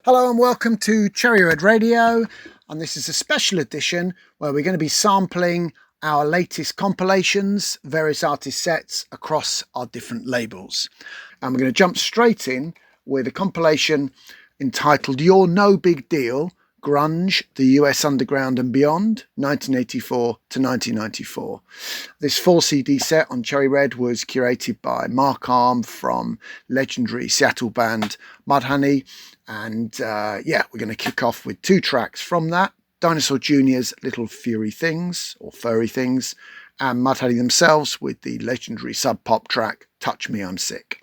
Hello and welcome to Cherry Red Radio, and this is a special edition where we're going to be sampling our latest compilations, various artist sets across our different labels. And we're going to jump straight in with a compilation entitled You're No Big Deal, Grunge, the US Underground and Beyond, 1984 to 1994. This 4 CD set on Cherry Red was curated by Mark Arm from legendary Seattle band Mudhoney. And we're going to kick off with 2 tracks from that. Dinosaur Jr.'s Little Fury Things, or Furry Things, and Mudhoney themselves with the legendary sub-pop track Touch Me, I'm Sick.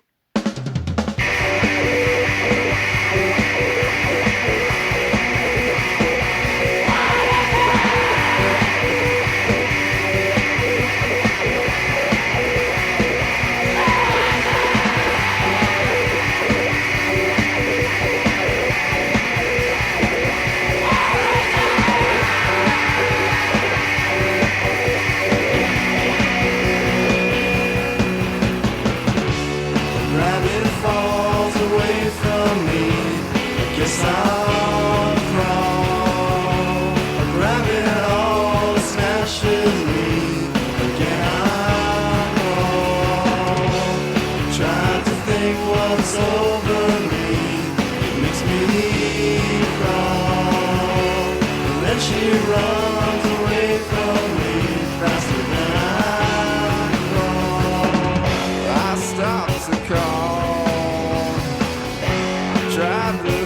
Happy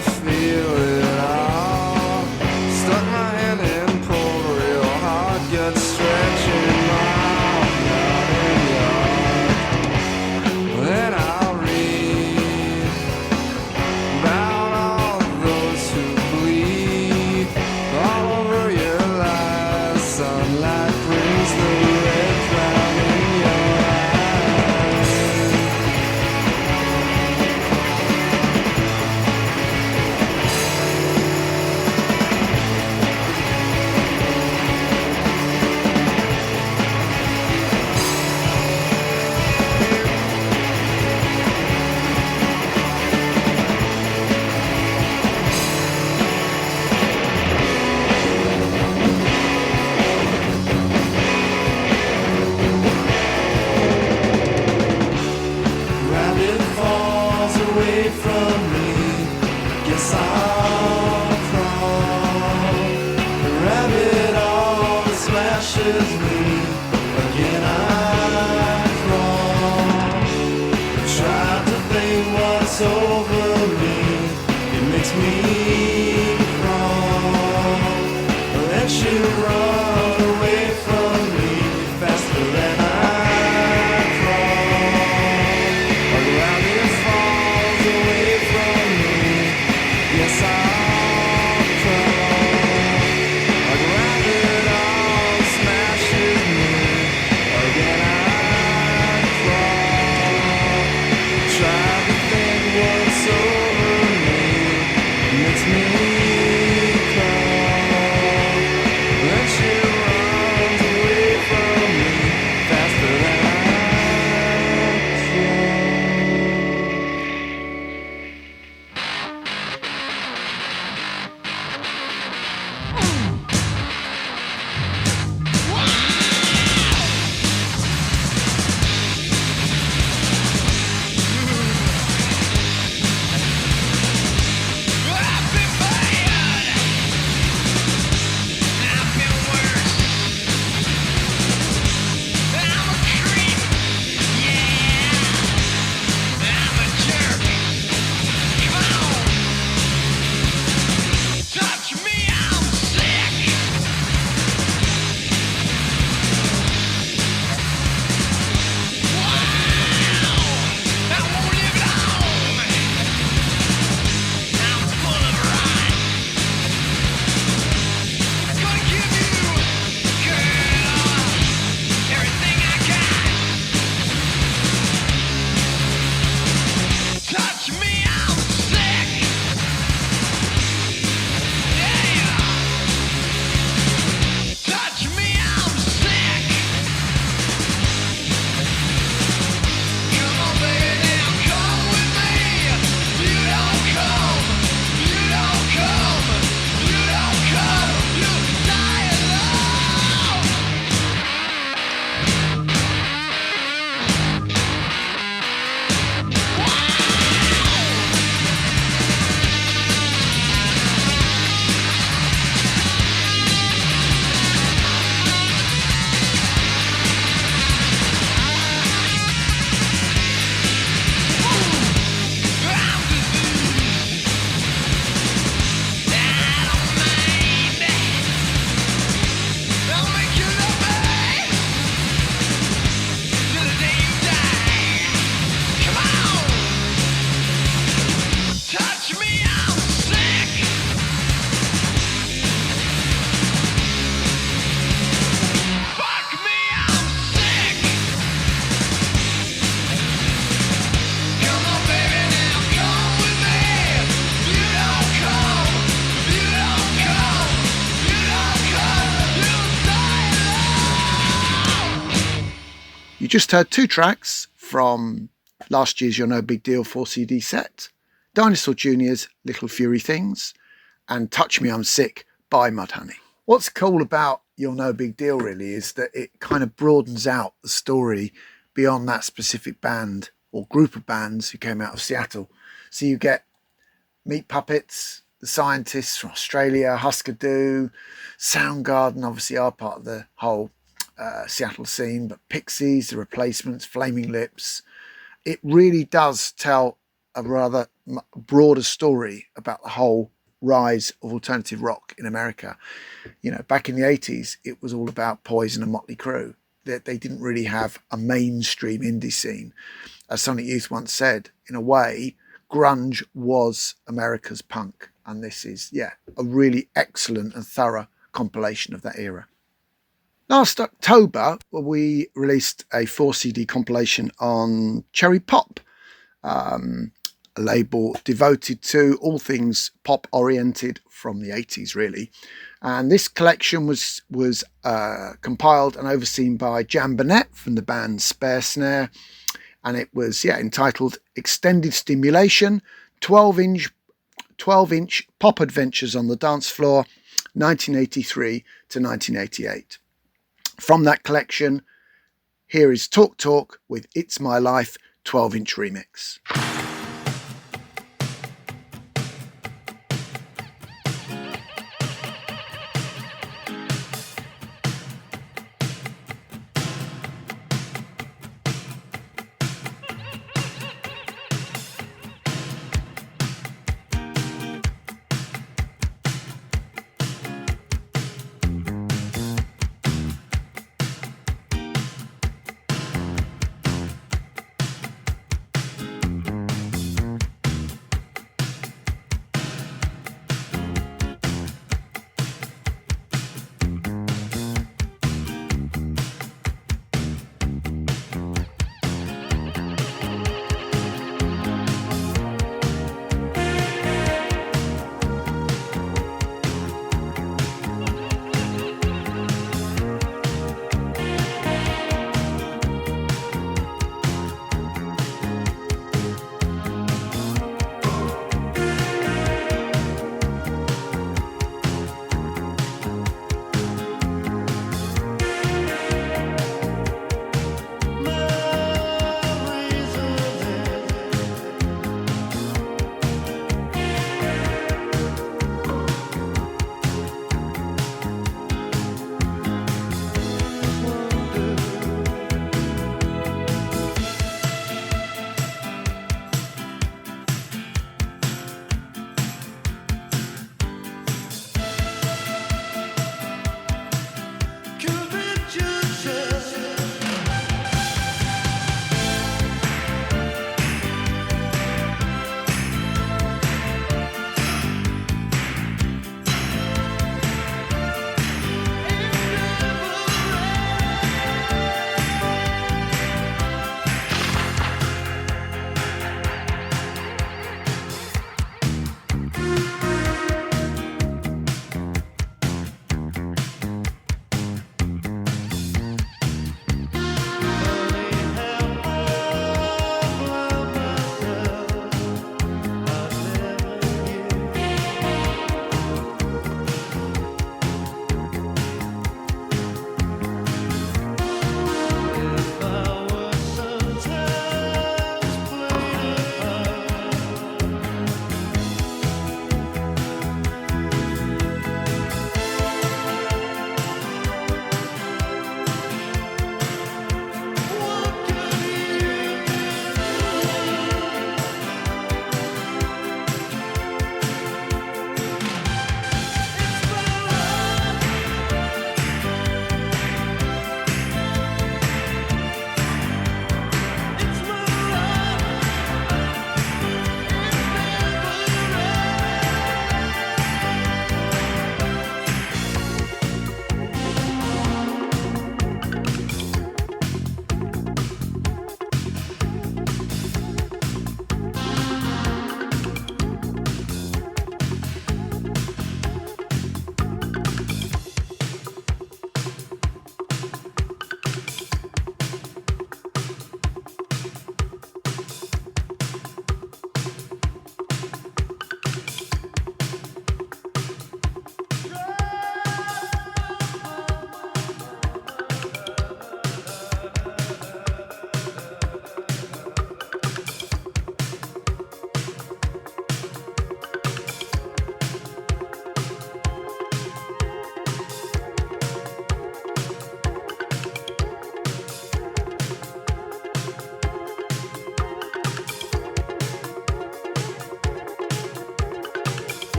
You just heard 2 tracks from last year's You're No Big Deal 4CD set, Dinosaur Jr.'s Little Fury Things, and Touch Me I'm Sick by Mudhoney. What's cool about You're No Big Deal really is that it kind of broadens out the story beyond that specific band or group of bands who came out of Seattle. So you get Meat Puppets, the Scientists from Australia, Husker Du, Soundgarden obviously are part of the whole Seattle scene, but Pixies, The Replacements, Flaming Lips. It really does tell a rather broader story about the whole rise of alternative rock in America. You know, back in the 80s, it was all about Poison and Motley Crue. They didn't really have a mainstream indie scene. As Sonic Youth once said, in a way, grunge was America's punk. And this is, a really excellent and thorough compilation of that era. Last October, we released a 4-CD compilation on Cherry Pop, a label devoted to all things pop-oriented from the 80s, really. And this collection was compiled and overseen by Jan Burnett from the band Spare Snare. And it was, entitled Extended Stimulation, 12-inch pop adventures on the dance floor, 1983 to 1988. From that collection, here is Talk Talk with It's My Life 12-inch remix.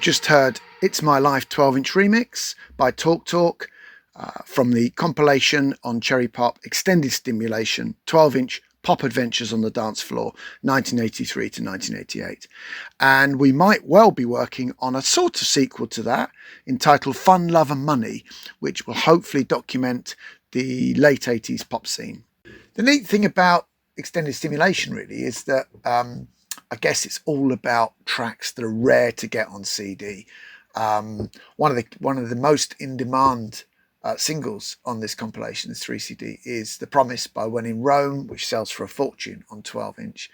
just heard It's My Life 12-inch remix by Talk Talk from the compilation on Cherry Pop Extended Stimulation 12-inch Pop Adventures on the Dance Floor 1983 to 1988. And we might well be working on a sort of sequel to that entitled Fun, Love and Money, which will hopefully document the late 80s pop scene. The neat thing about Extended Stimulation really is that I guess it's all about tracks that are rare to get on CD. One of the most in demand singles on this compilation, this 3CD, is The Promise by When in Rome, which sells for a fortune on 12-inch.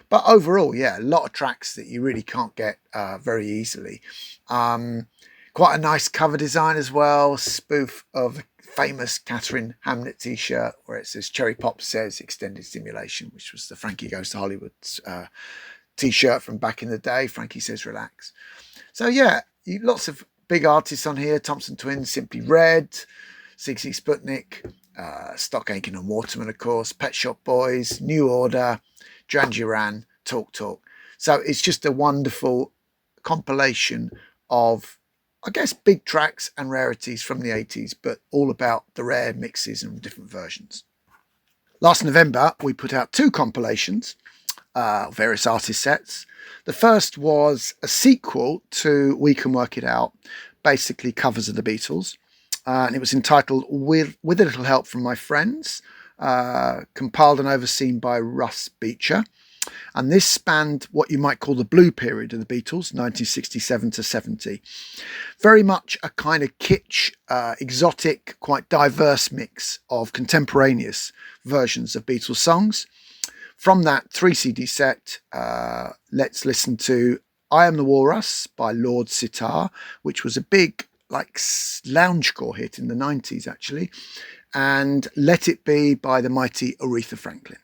But overall, yeah, a lot of tracks that you really can't get very easily. Quite a nice cover design as well, spoof of a famous Catherine Hamnet t-shirt where it says Cherry Pop Says Extended Stimulation, which was the Frankie Goes to Hollywood t-shirt from back in the day. Frankie Says Relax. So yeah, lots of big artists on here. Thompson Twins, Simply Red, Sigsy Sputnik, Stock Aitken and Waterman, of course, Pet Shop Boys, New Order, Duran Duran, Talk Talk. So it's just a wonderful compilation of, I guess, big tracks and rarities from the 80s, but all about the rare mixes and different versions. Last November, we put out 2 compilations, various artist sets. The first was a sequel to We Can Work It Out, basically covers of the Beatles. And it was entitled With a Little Help from My Friends, compiled and overseen by Russ Beecher. And this spanned what you might call the blue period of the Beatles, 1967 to 70. Very much a kind of kitsch, exotic, quite diverse mix of contemporaneous versions of Beatles songs. From that 3CD set, let's listen to I Am the Walrus by Lord Sitar, which was a big loungecore hit in the 90s actually, and Let It Be by the mighty Aretha Franklin.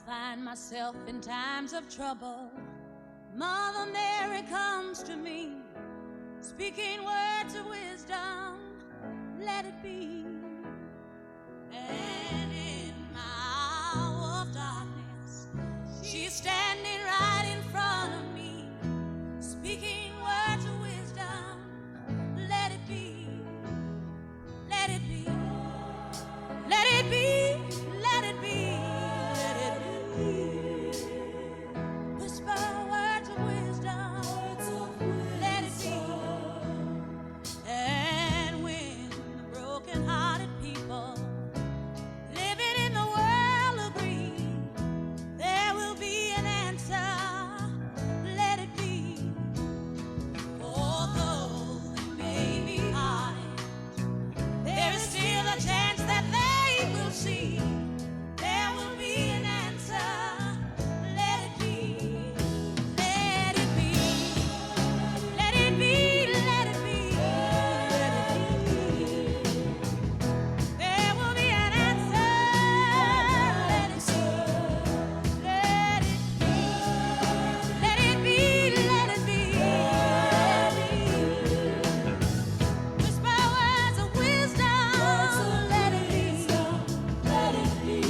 find myself in times of trouble, Mother Mary comes to me, speaking words of wisdom, let it be. And in my hour of darkness, she's standing right in front of me, speaking words of wisdom, let it be, let it be, let it be, let it be, let it be. Whisper words of wisdom, let it be. And when the broken-hearted people living in the world agree, there will be an answer, let it be. Although they may be hearted, there is still a chance that they will see. There will be an answer, let it be. Let it be, let it be, let it be, let it be. There will be an answer, let it be, let it be, let it be, let it be, let it be. Whisper words of wisdom, let it be, let it be.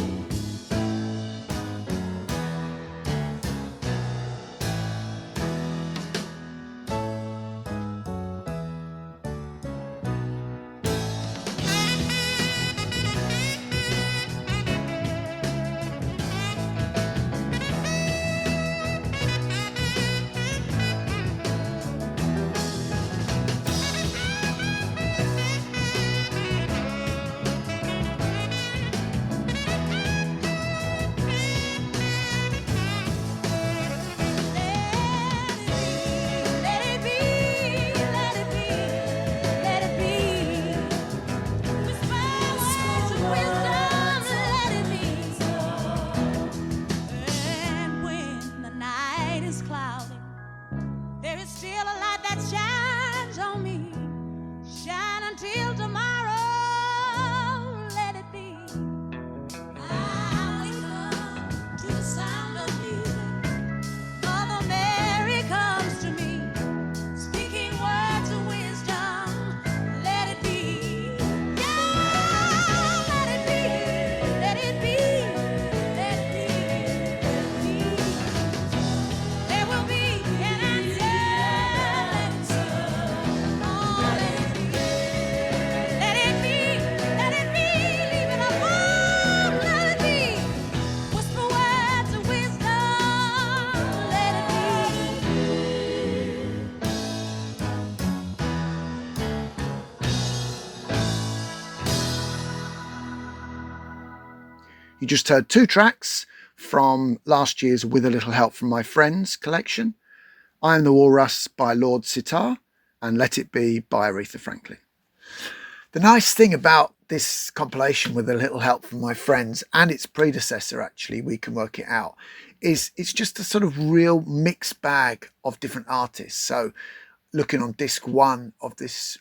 Let it be, let it be, let it be. Whisper words of wisdom, let it be. And when the night is cloudy, there is still a light that shines on me. Shine until tomorrow, let it be. I wake up to the sound of music. Mother Mary comes to me, speaking words of wisdom, let it be. Yeah, let it be, let it be, let it be, let it be. There will be an answer, oh, let it be. Let it be, leave it alone, let it be. Whisper words of wisdom, let it be. You just heard two tracks from last year's With a Little Help from My Friends collection. I Am the Walrus by Lord Sitar and Let It Be by Aretha Franklin. The nice thing about this compilation With a Little Help from My Friends and its predecessor, actually, We Can Work It Out, is it's just a sort of real mixed bag of different artists. So looking on disc one of this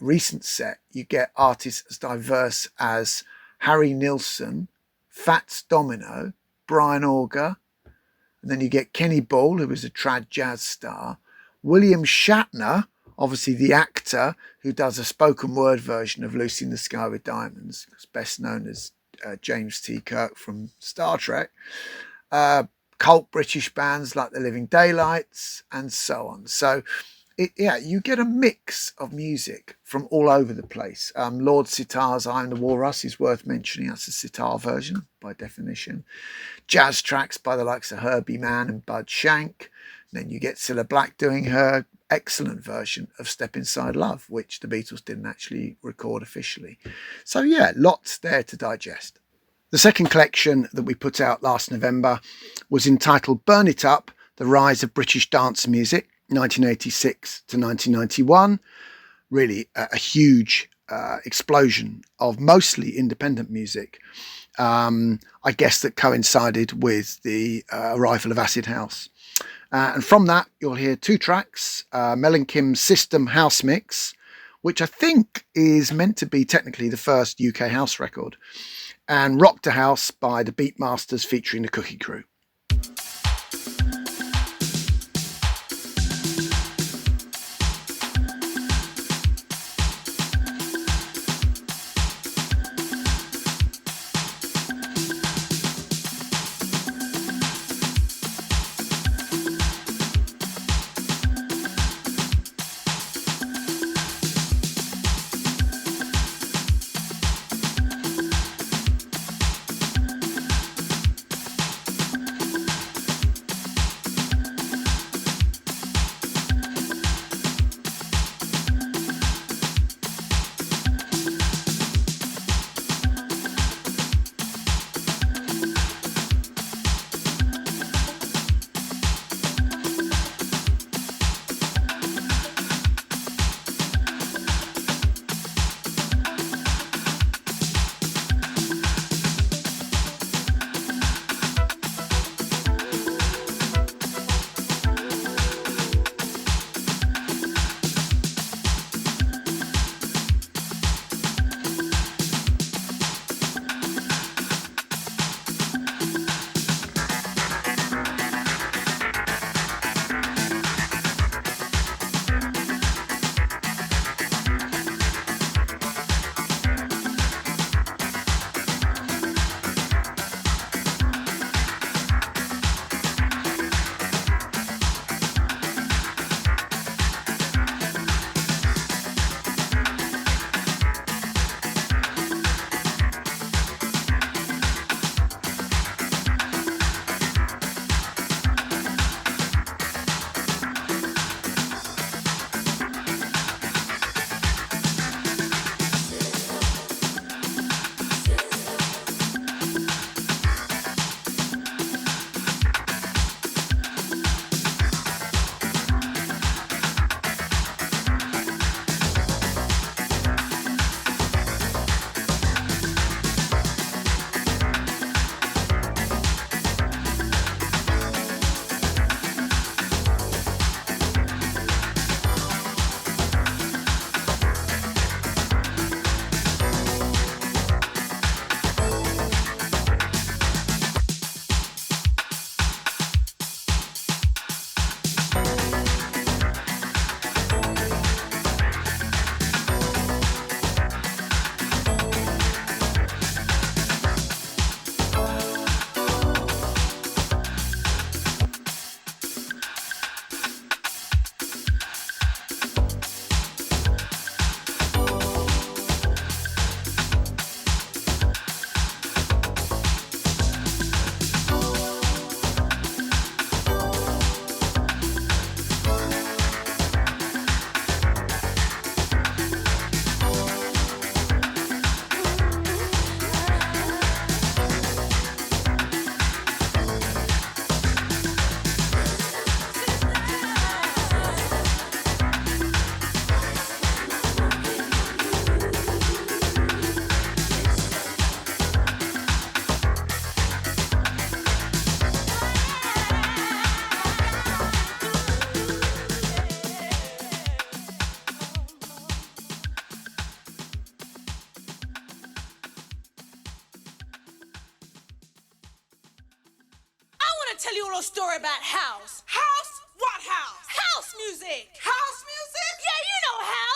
recent set, you get artists as diverse as Harry Nilsson, Fats Domino, Brian Auger, and then you get Kenny Ball, who is a trad jazz star, William Shatner, obviously the actor who does a spoken word version of Lucy in the Sky with Diamonds, best known as James T. Kirk from Star Trek, cult British bands like the Living Daylights, and so on. So you get a mix of music from all over the place. Lord Sitar's I'm the Walrus is worth mentioning. That's a sitar version by definition. Jazz tracks by the likes of Herbie Mann and Bud Shank. And then you get Cilla Black doing her excellent version of Step Inside Love, which the Beatles didn't actually record officially. So yeah, lots there to digest. The second collection that we put out last November was entitled Burn It Up, The Rise of British Dance Music, 1986 to 1991. Really a huge explosion of mostly independent music. I guess that coincided with the arrival of Acid House. And from that, you'll hear two tracks, Mel and Kim's System House Mix, which I think is meant to be technically the first UK house record. and Rock the House by the Beatmasters featuring the Cookie Crew. Tell you a little story about house. House? What house? House music. House music? Yeah, you know house.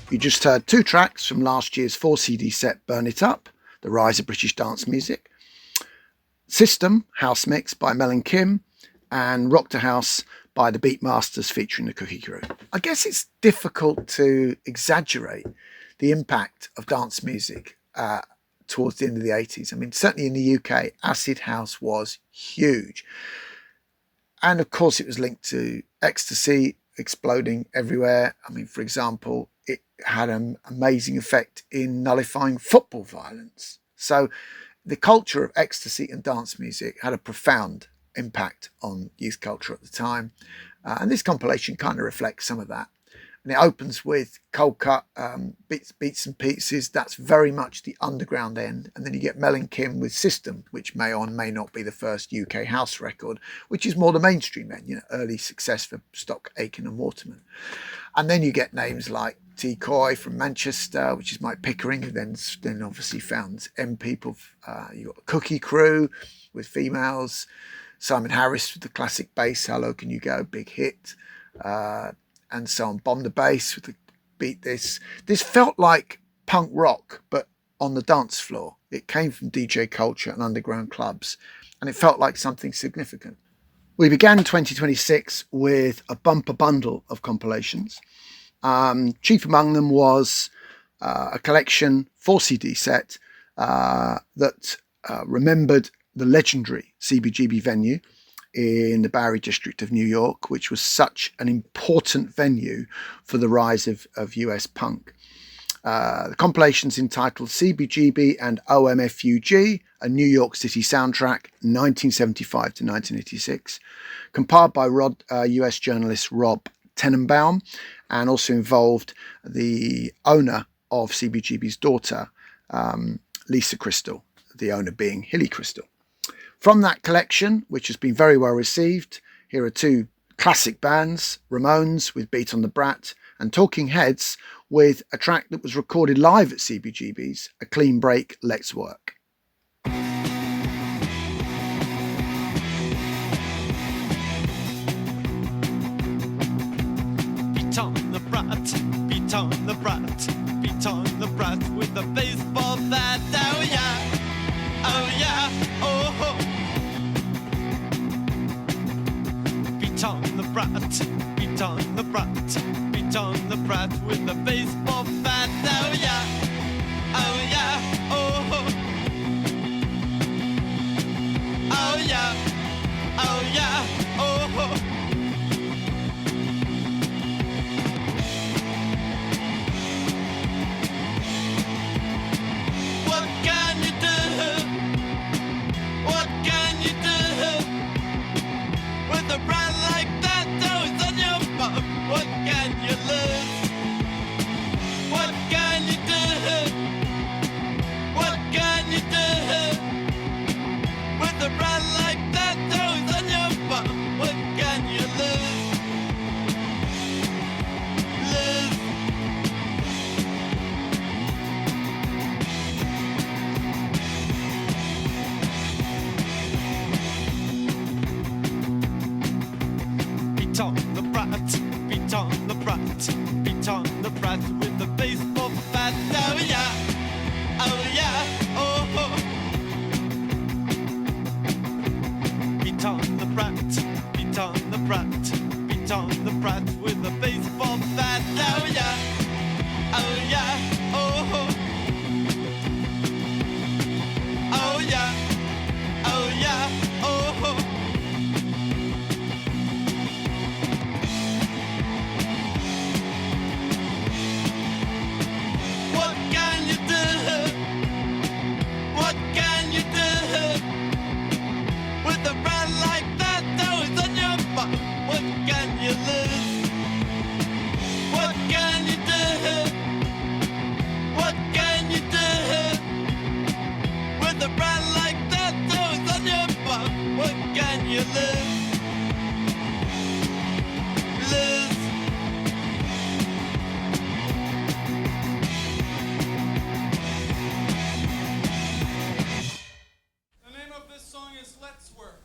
You just heard 2 tracks from last year's 4 CD set Burn It Up, The Rise of British Dance Music, System House Mix by Mel and Kim, and Rock to House by the Beatmasters featuring the Cookie Crew. I guess it's difficult to exaggerate the impact of dance music towards the end of the 80s. I mean, certainly in the UK, acid house was huge. And of course, it was linked to ecstasy exploding everywhere. I mean, for example, it had an amazing effect in nullifying football violence. So the culture of ecstasy and dance music had a profound impact on youth culture at the time. And this compilation kind of reflects some of that. And it opens with Cold Cut, Beats and Pieces. That's very much the underground end. And then you get Mel and Kim with System, which may or may not be the first UK house record, which is more the mainstream end, you know, early success for Stock, Aitken and Waterman. And then you get names like T. Coy from Manchester, which is Mike Pickering, who then obviously founds M People. You got the Cookie Crew with females, Simon Harris with the classic bass, How Low Can You Go, big hit. And so on, Bomb the Bass with the Beat This. This felt like punk rock, but on the dance floor. It came from DJ culture and underground clubs, and it felt like something significant. We began 2026 with a bumper bundle of compilations. Chief among them was a collection 4 CD set that remembered the legendary CBGB venue in the Bowery district of New York, which was such an important venue for the rise of US punk. The compilation's entitled CBGB and OMFUG, a New York City soundtrack, 1975 to 1986, compiled by US journalist Rob Tenenbaum, and also involved the owner of CBGB's daughter, Lisa Crystal, the owner being Hilly Crystal. From that collection, which has been very well received, here are 2 classic bands, Ramones with Beat on the Brat and Talking Heads with a track that was recorded live at CBGB's, A Clean Break, Let's Work. Beat on the brat, beat on the brat, beat on the brat with a baseball bat, oh yeah, oh yeah, oh ho. Beat on the brat, beat on the brat, beat on the brat with a baseball bat, oh yeah, oh ho. Oh yeah, oh ho. What can you do? What can you do with a brand like that? Oh, it's on your bum. What can you lose? What can you do? What can you do with a brand like that? Oh, it's on your bum. What can you lose? Lose. Beat on the brat, beat on the brat, beat on the brat with a baseball bat. Oh yeah, oh ho. Beat on the brat, beat on the brat, beat on the brat with a baseball bat. Oh yeah, oh ho. Oh yeah, oh ho. What can you do? What can you do with a brand like that? Oh, it's on your bum. What can you lose? What can you do? What can you do with a brand like that? Oh, it's on your bum. What can you lose? Lose. The name of this song is Let's Work.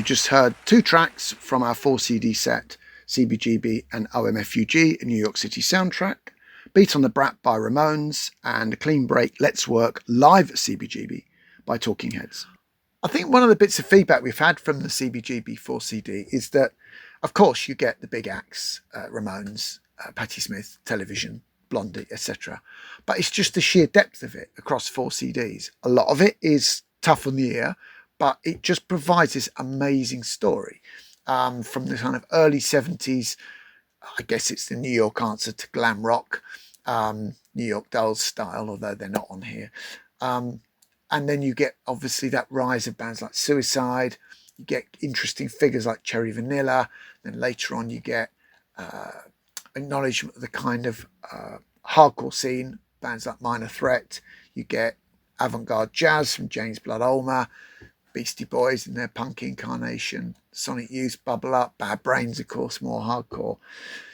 You just heard 2 tracks from our 4 CD set, CBGB and OMFUG, a New York City soundtrack, Beat on the Brat by Ramones, and a clean break, Let's Work, live at CBGB by Talking Heads. I think one of the bits of feedback we've had from the CBGB 4 CD is that, of course, you get the big acts, Ramones, Patti Smith, Television, Blondie, etc. But it's just the sheer depth of it across 4 CDs. A lot of it is tough on the ear, but it just provides this amazing story from the kind of early 70s. I guess it's the New York answer to glam rock, New York Dolls style, although they're not on here. And then you get obviously that rise of bands like Suicide. You get interesting figures like Cherry Vanilla. Then later on you get acknowledgement of the kind of hardcore scene, bands like Minor Threat. You get avant-garde jazz from James Blood Ulmer, Beastie Boys in their punk incarnation, Sonic Youth, Bubble Up, Bad Brains, of course, more hardcore.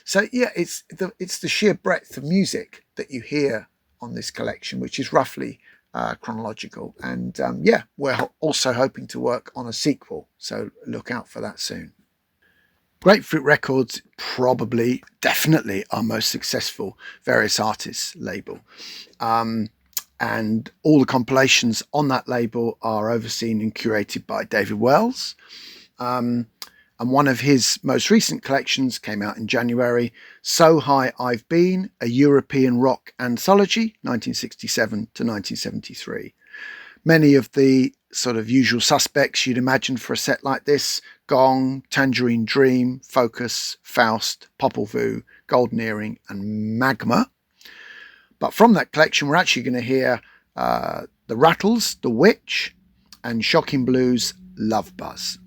So yeah, it's the sheer breadth of music that you hear on this collection, which is roughly chronological. And yeah, we're also hoping to work on a sequel, so look out for that soon. Grapefruit Records, probably, definitely our most successful various artists label. And all the compilations on that label are overseen and curated by David Wells. And one of his most recent collections came out in January, So High I've Been, a European rock anthology, 1967 to 1973. Many of the sort of usual suspects you'd imagine for a set like this: Gong, Tangerine Dream, Focus, Faust, Popol Vuh, Golden Earring and Magma. But from that collection, we're actually going to hear The Rattles, The Witch, and Shocking Blues, Love Buzz.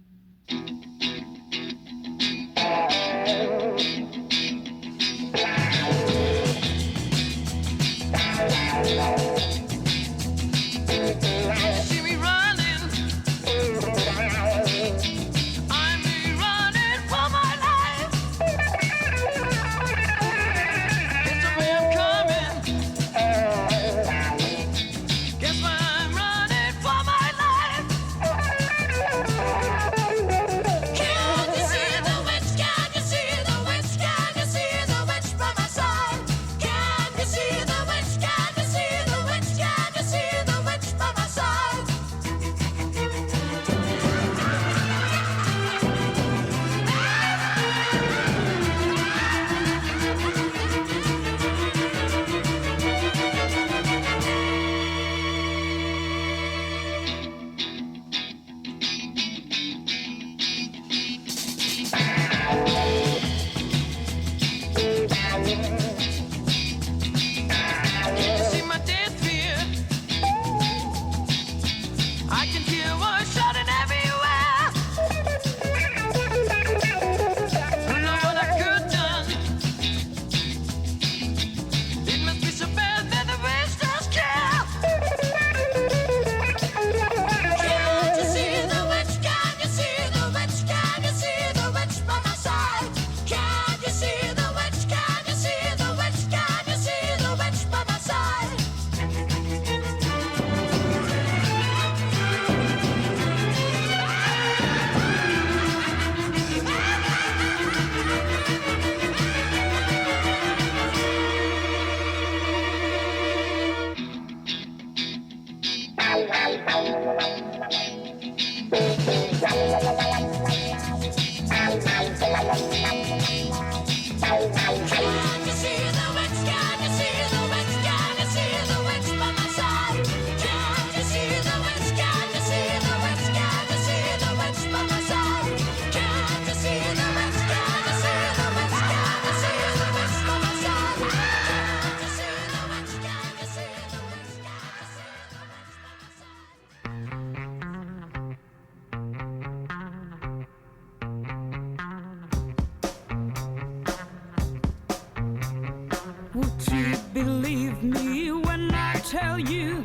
Would you believe me when I tell you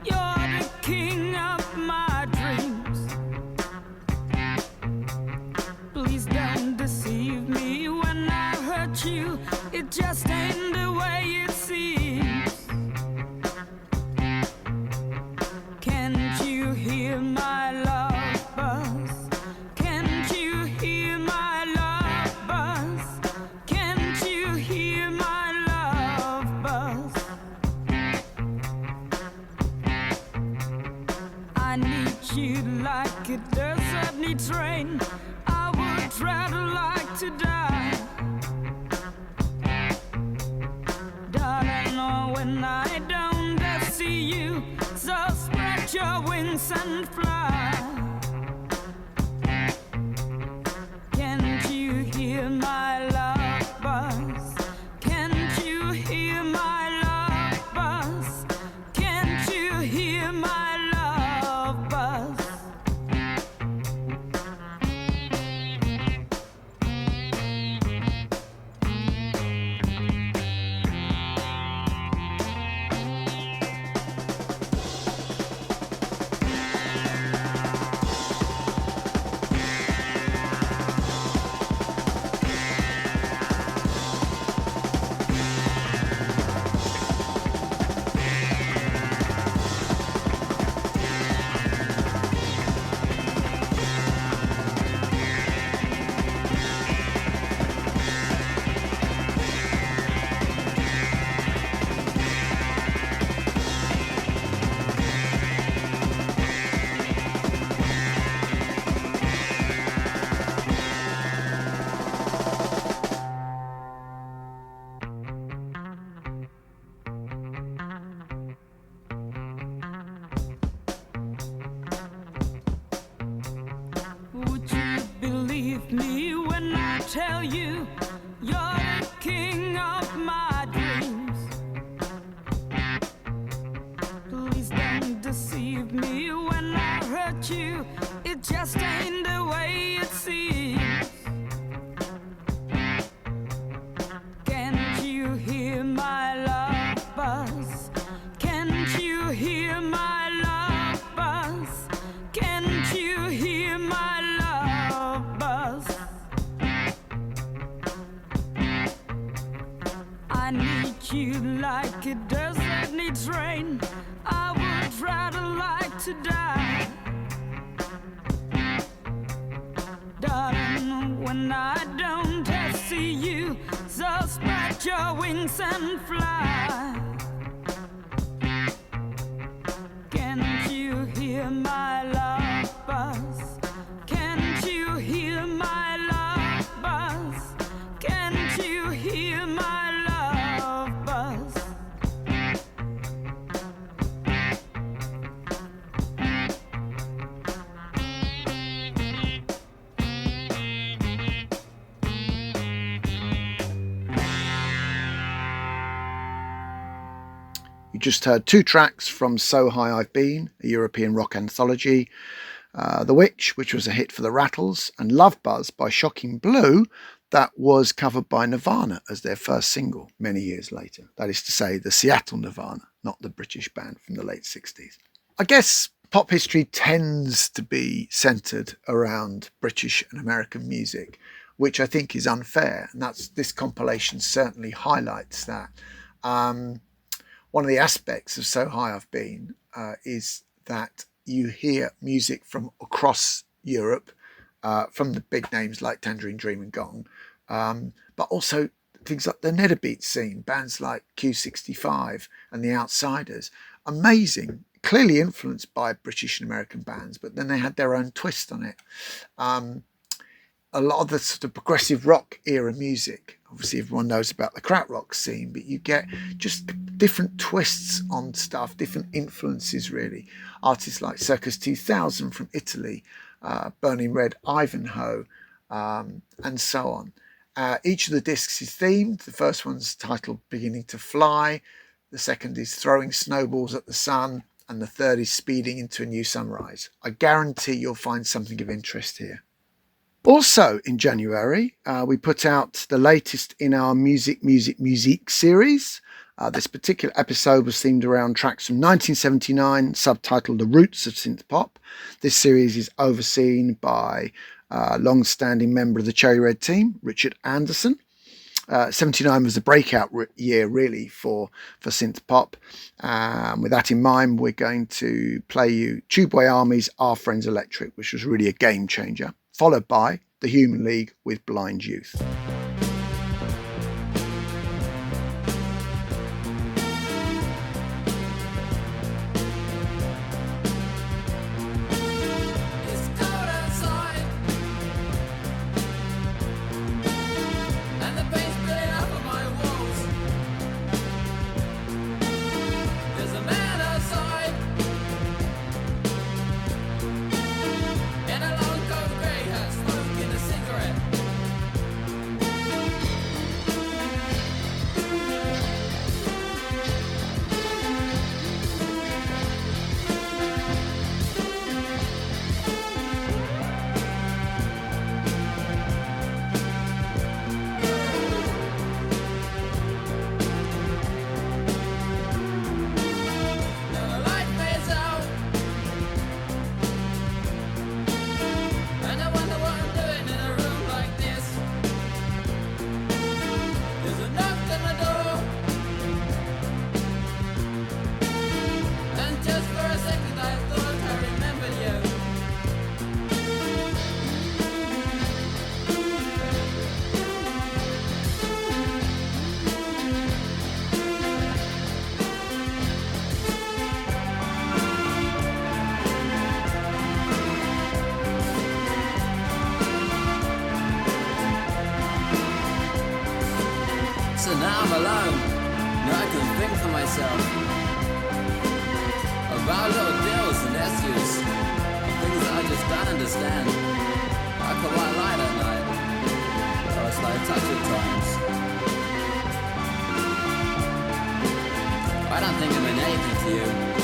you're the king of my dreams? Please don't deceive me when I hurt you. It just ain't the way it seems. Can't you hear my love buzz? Can't destiny train, I would rather like to die. Darling, oh, when I don't see you, so spread your wings and fly. Can't you hear my love buzz? Can't you hear my love buzz? Can't you hear my love buzz? Would you believe me when I tell you you're the king of my dreams? Please don't deceive me when I hurt you. It just ain't the way it seems. Can't you hear my love buzz? Can't you hear my love buzz? Can't you hear my love buzz? I need you like a desert needs rain. I would rather like to die. Darling, when I don't see you, so spread your wings and fly. Can't you hear my love buzz? Can't you hear my love buzz? Can't you hear my love buzz? You just heard two tracks from So High I've Been, a European rock anthology, The Witch, which was a hit for the Rattles, and Love Buzz by Shocking Blue, that was covered by Nirvana as their first single many years later. That is to say, the Seattle Nirvana, not the British band from the late 60s. I guess pop history tends to be centred around British and American music, which I think is unfair, and this compilation certainly highlights that. One of the aspects of So High I've Been is that you hear music from across Europe, from the big names like Tangerine Dream and Gong, but also things like the Netherbeat scene, bands like Q65 and The Outsiders. Amazing, clearly influenced by British and American bands, but then they had their own twist on it. A lot of the sort of progressive rock era music, obviously everyone knows about the Krat rock scene, but you get just different twists on stuff, different influences really. Artists like Circus 2000 from Italy, Burning Red, Ivanhoe, and so on. Each of the discs is themed. The first one's titled Beginning to Fly, the second is Throwing Snowballs at the Sun, and the third is Speeding into a New Sunrise. I guarantee you'll find something of interest here. Also in January, we put out the latest in our Music series. This particular episode was themed around tracks from 1979, subtitled The Roots of Synth Pop. This series is overseen by a long-standing member of the Cherry Red team, Richard Anderson. 79 was the breakout year really for synth pop. With that in mind, we're going to play you Tubeway Army's Our Friends Electric, which was really a game changer, followed by The Human League with Blind Youth. It's cold outside. So now I'm alone, now I can think for myself about little deals and issues, things that I just don't understand. I could white light at night, or a slow touch at times. I don't think I mean anything to you.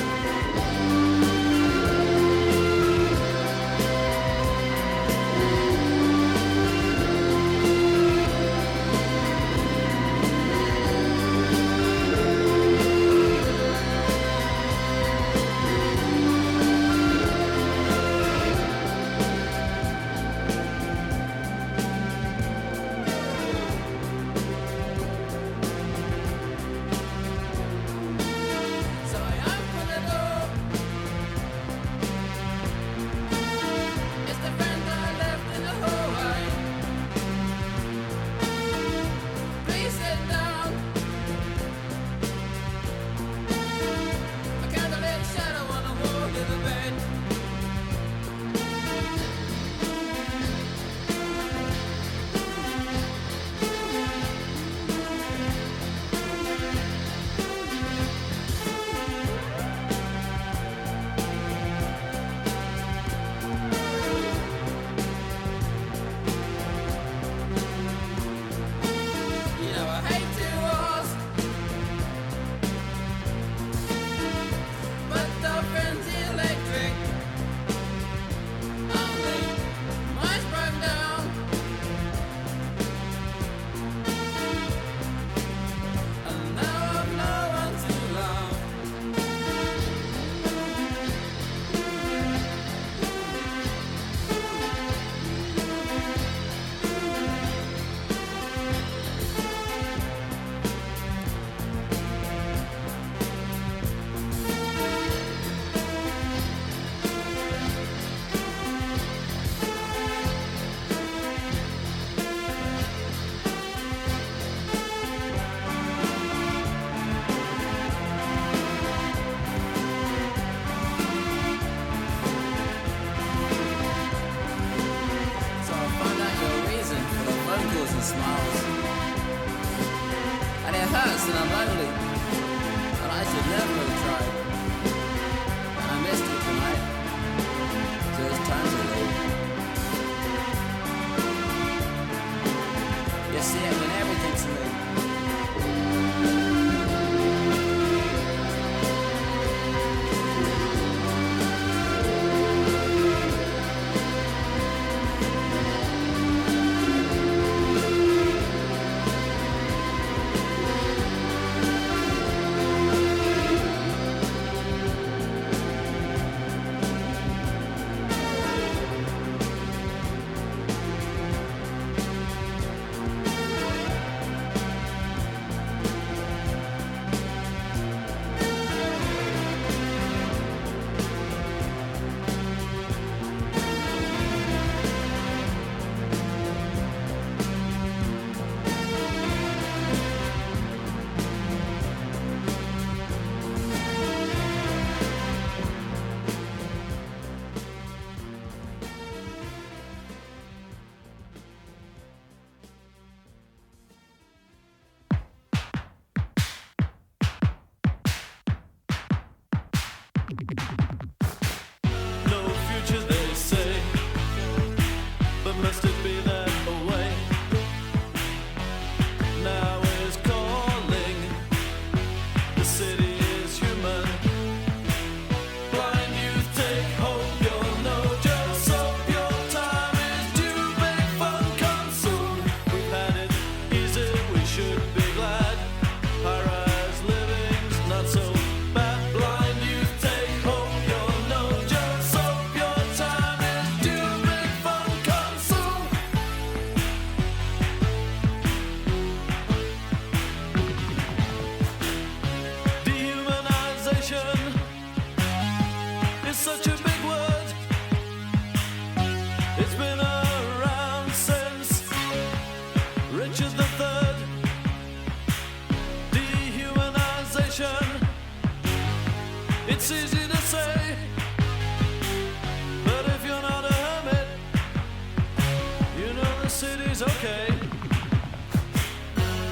city's okay.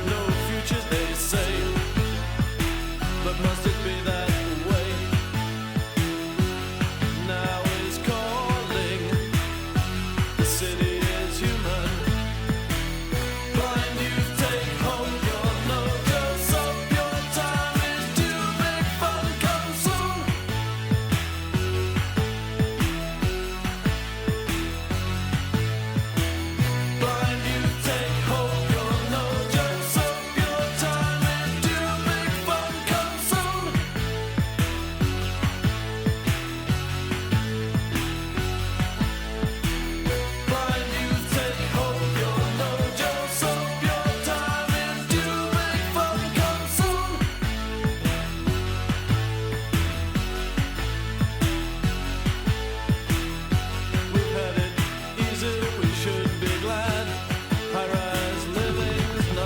No future's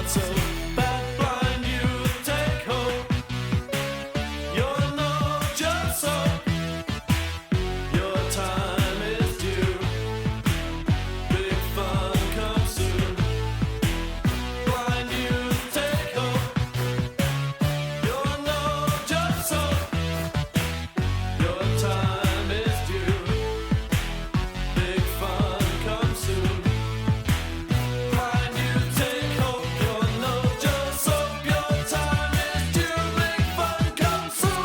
not so bad. Blind youth, take hope. You're no just so. Your time is due. Big fun comes soon. Blind youth, take hope. You're no just so. Your time is due. Big fun comes soon. Blind youth, take hope. You're no just so. Your time is due. Big fun comes soon.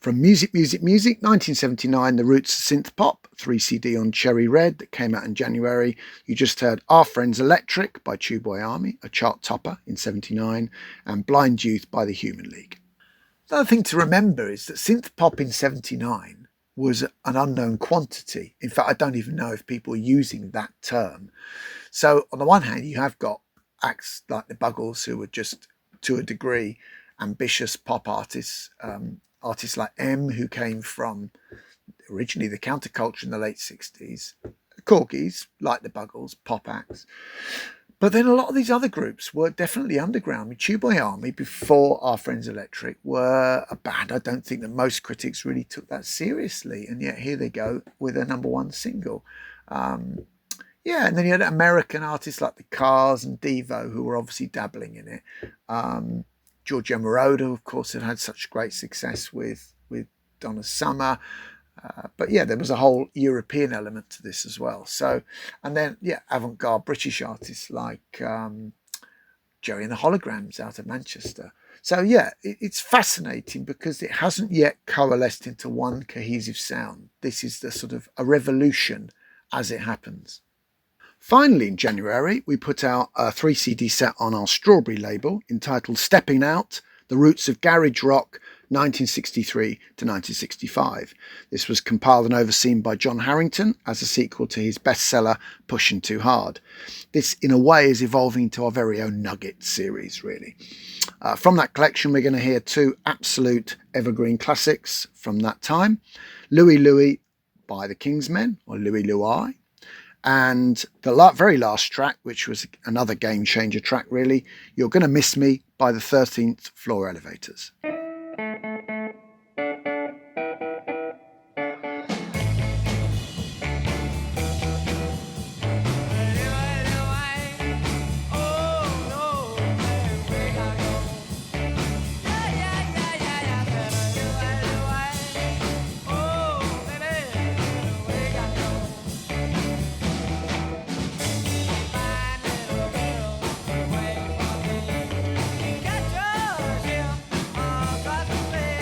From Music, 1979, The Roots of Synth Pop, 3 CD on Cherry Red that came out in January. You just heard Our Friends Electric by Tubeway Army, a chart topper in 79, and Blind Youth by the Human League. The other thing to remember is that synth pop in 79 was an unknown quantity. In fact, I don't even know if people are using that term. So on the one hand, you have got acts like the Buggles, who were just, to a degree, ambitious pop artists, artists like M, who came from originally the counterculture in the late 60s, Corgis, like the Buggles, pop acts. But then a lot of these other groups were definitely underground. I mean, Tubeway Army, before Our Friends Electric, were a band I don't think that most critics really took that seriously. And yet here they go with a #1 single. Yeah, and then you had American artists like the Cars and Devo, who were obviously dabbling in it. Giorgio Moroder, of course, had such great success with Donna Summer. But yeah, there was a whole European element to this as well. So, and then, yeah, avant-garde British artists like Joey and the Holograms out of Manchester. So yeah, it's fascinating because it hasn't yet coalesced into one cohesive sound. This is the sort of a revolution as it happens. Finally, in January, we put out a 3 CD set on our Strawberry label entitled Stepping Out, The Roots of Garage Rock, 1963 to 1965. This was compiled and overseen by John Harrington as a sequel to his bestseller Pushing Too Hard. This, in a way, is evolving into our very own Nugget series, really. From that collection, we're going to hear 2 absolute evergreen classics from that time. Louie Louie by the Kingsmen, or Louie Louie, and the very last track, which was another game changer track, really, You're Gonna Miss Me by the 13th Floor Elevators. Got your ship across the bay.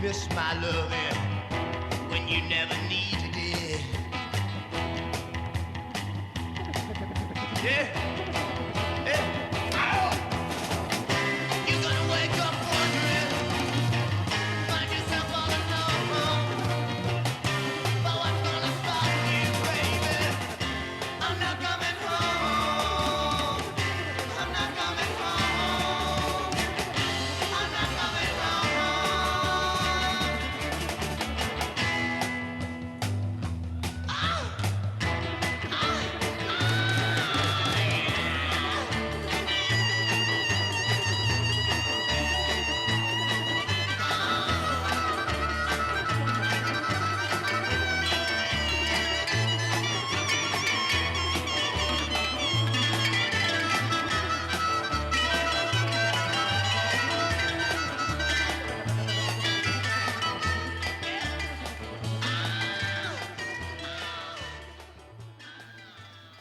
miss my loving when you never needed it. Yeah. Yeah. Ow! You're gonna wake up wondering, find yourself all alone. But what's gonna stop you, baby? I'm not coming home. I'm not coming home. I'm not coming home.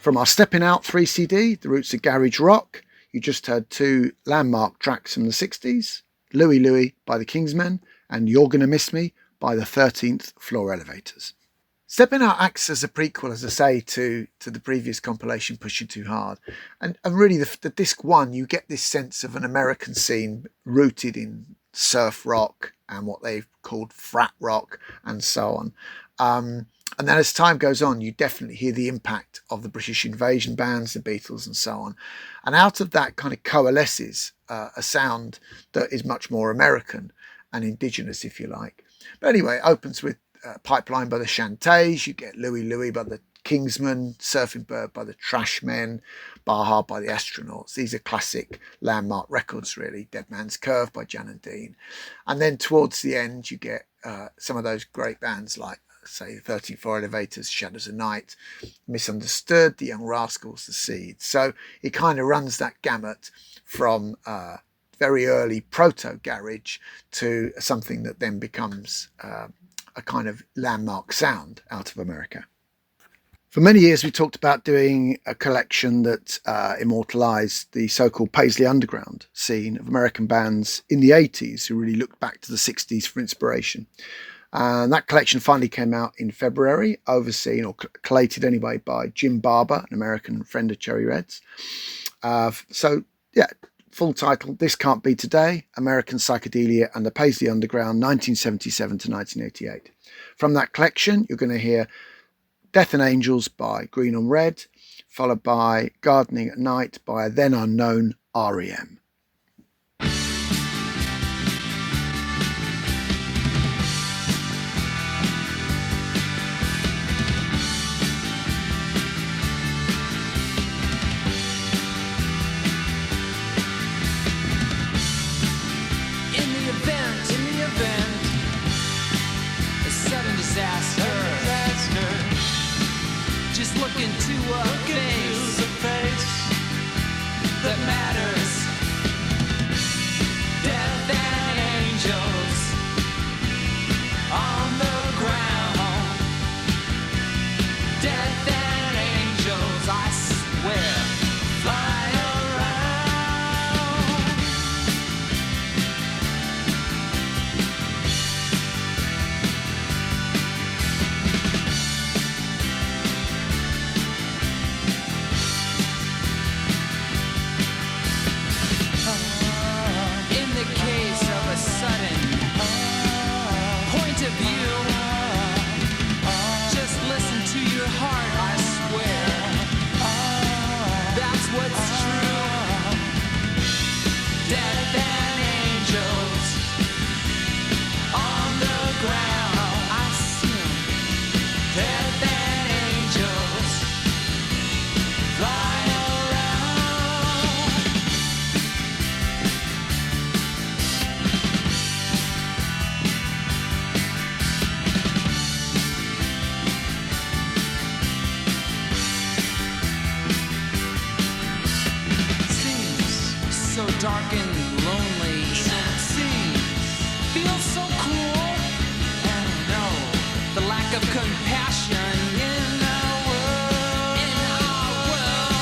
From our Stepping Out 3 CD, The Roots of Garage Rock, you just heard two landmark tracks from the 60s, Louie Louie by the Kingsmen and You're Gonna Miss Me by the 13th Floor Elevators. Stepping Out acts as a prequel, as I say, to the previous compilation, Pushing Too Hard. And really, the disc one, you get this sense of an American scene rooted in surf rock and what they've called frat rock and so on. And then as time goes on, you definitely hear the impact of the British invasion bands, the Beatles and so on. And out of that kind of coalesces a sound that is much more American and indigenous, if you like. But anyway, it opens with Pipeline by the Shantays, you get Louie Louie by the Kingsmen, Surfing Bird by the Trashmen, Baja by the Astronauts. These are classic landmark records, really. Dead Man's Curve by Jan and Dean. And then towards the end, you get some of those great bands like, say, 13th Floor Elevators, Shadows of Night, Misunderstood, The Young Rascals, The Seeds. So it kind of runs that gamut from very early proto-garage to something that then becomes a kind of landmark sound out of America. For many years, we talked about doing a collection that immortalised the so-called Paisley Underground scene of American bands in the 80s who really looked back to the 60s for inspiration. And that collection finally came out in February, overseen or collated anyway by Jim Barber, an American friend of Cherry Reds. Full title, This Can't Be Today, American Psychedelia and the Paisley Underground, 1977 to 1988. From that collection, you're going to hear Death and Angels by Green on Red, followed by Gardening at Night by a then unknown REM. That matters. Death and angels on the ground. Death and angels, I swear, fly dark and lonely. It seems, feels so cruel. And no, the lack of compassion in our world. In our world.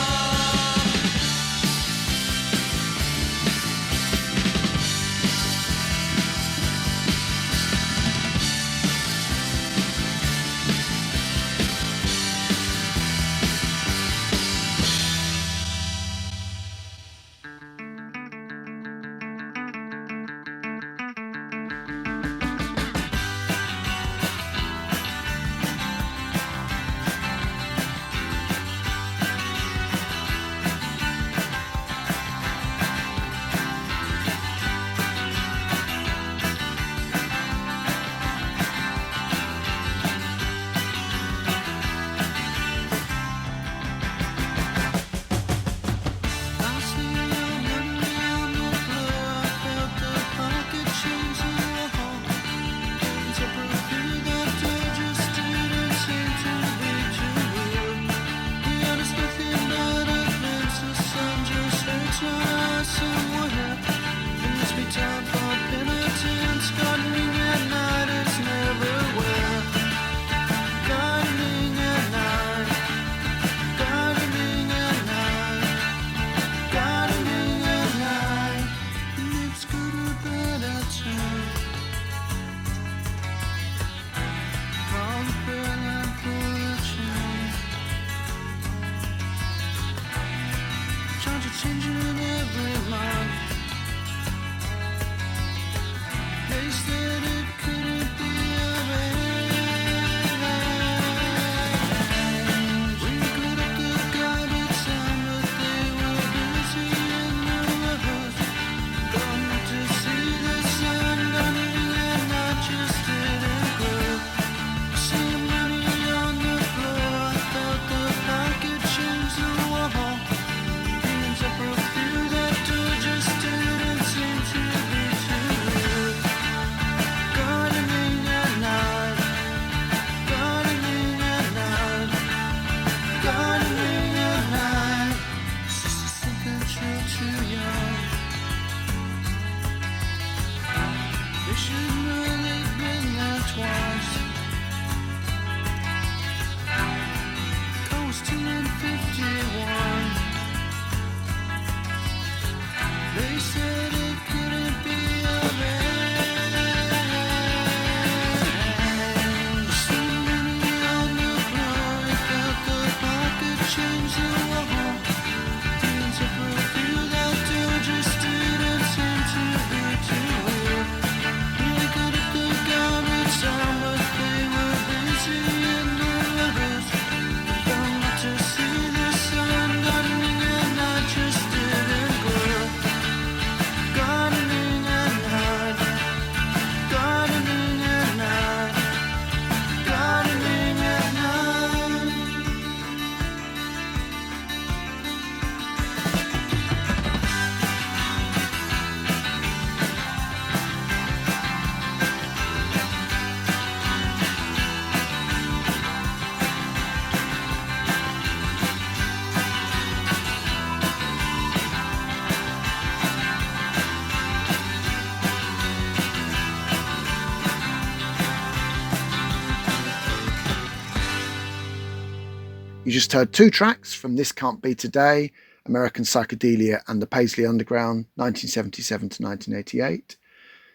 You just heard 2 tracks from This Can't Be Today, American Psychedelia and the Paisley Underground, 1977 to 1988,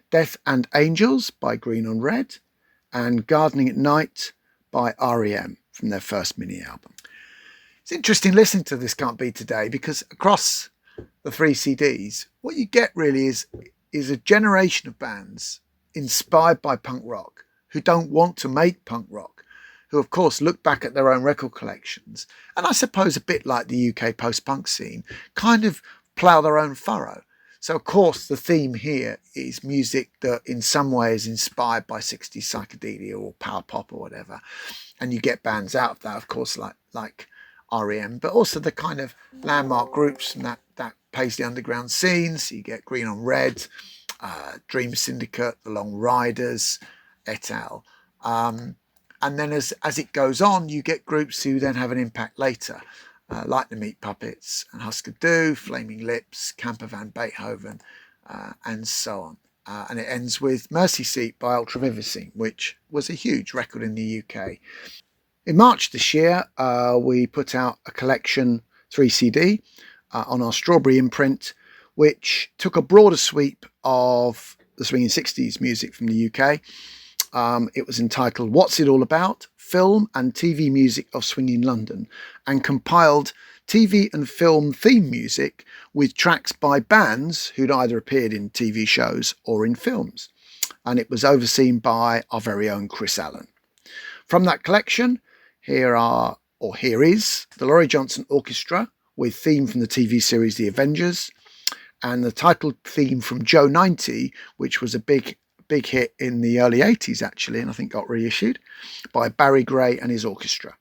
Death and Angels by Green on Red, and Gardening at Night by REM from their first mini album. It's interesting listening to This Can't Be Today because across the 3 CDs, what you get really is a generation of bands inspired by punk rock who don't want to make punk rock, who of course look back at their own record collections and I suppose a bit like the UK post-punk scene, kind of plough their own furrow. So of course the theme here is music that in some way is inspired by 60s psychedelia or power pop or whatever. And you get bands out of that, of course, like REM, but also the kind of landmark groups from that Paisley Underground scene. So you get Green on Red, Dream Syndicate, The Long Riders, et al. And then as it goes on, you get groups who then have an impact later, like the Meat Puppets and Husker Du, Flaming Lips, Camper Van Beethoven, and so on. And it ends with Mercy Seat by Ultravivacine, which was a huge record in the UK. In March this year, we put out a collection 3 CD on our Strawberry imprint, which took a broader sweep of the swinging 60s music from the UK. It was entitled What's It All About? Film and TV Music of Swinging London, and compiled TV and film theme music with tracks by bands who'd either appeared in TV shows or in films. And it was overseen by our very own Chris Allen. From that collection, here is the Laurie Johnson Orchestra with theme from the TV series The Avengers, and the title theme from Joe 90, which was a big hit in the early 80s actually, and I think got reissued, by Barry Gray and his orchestra.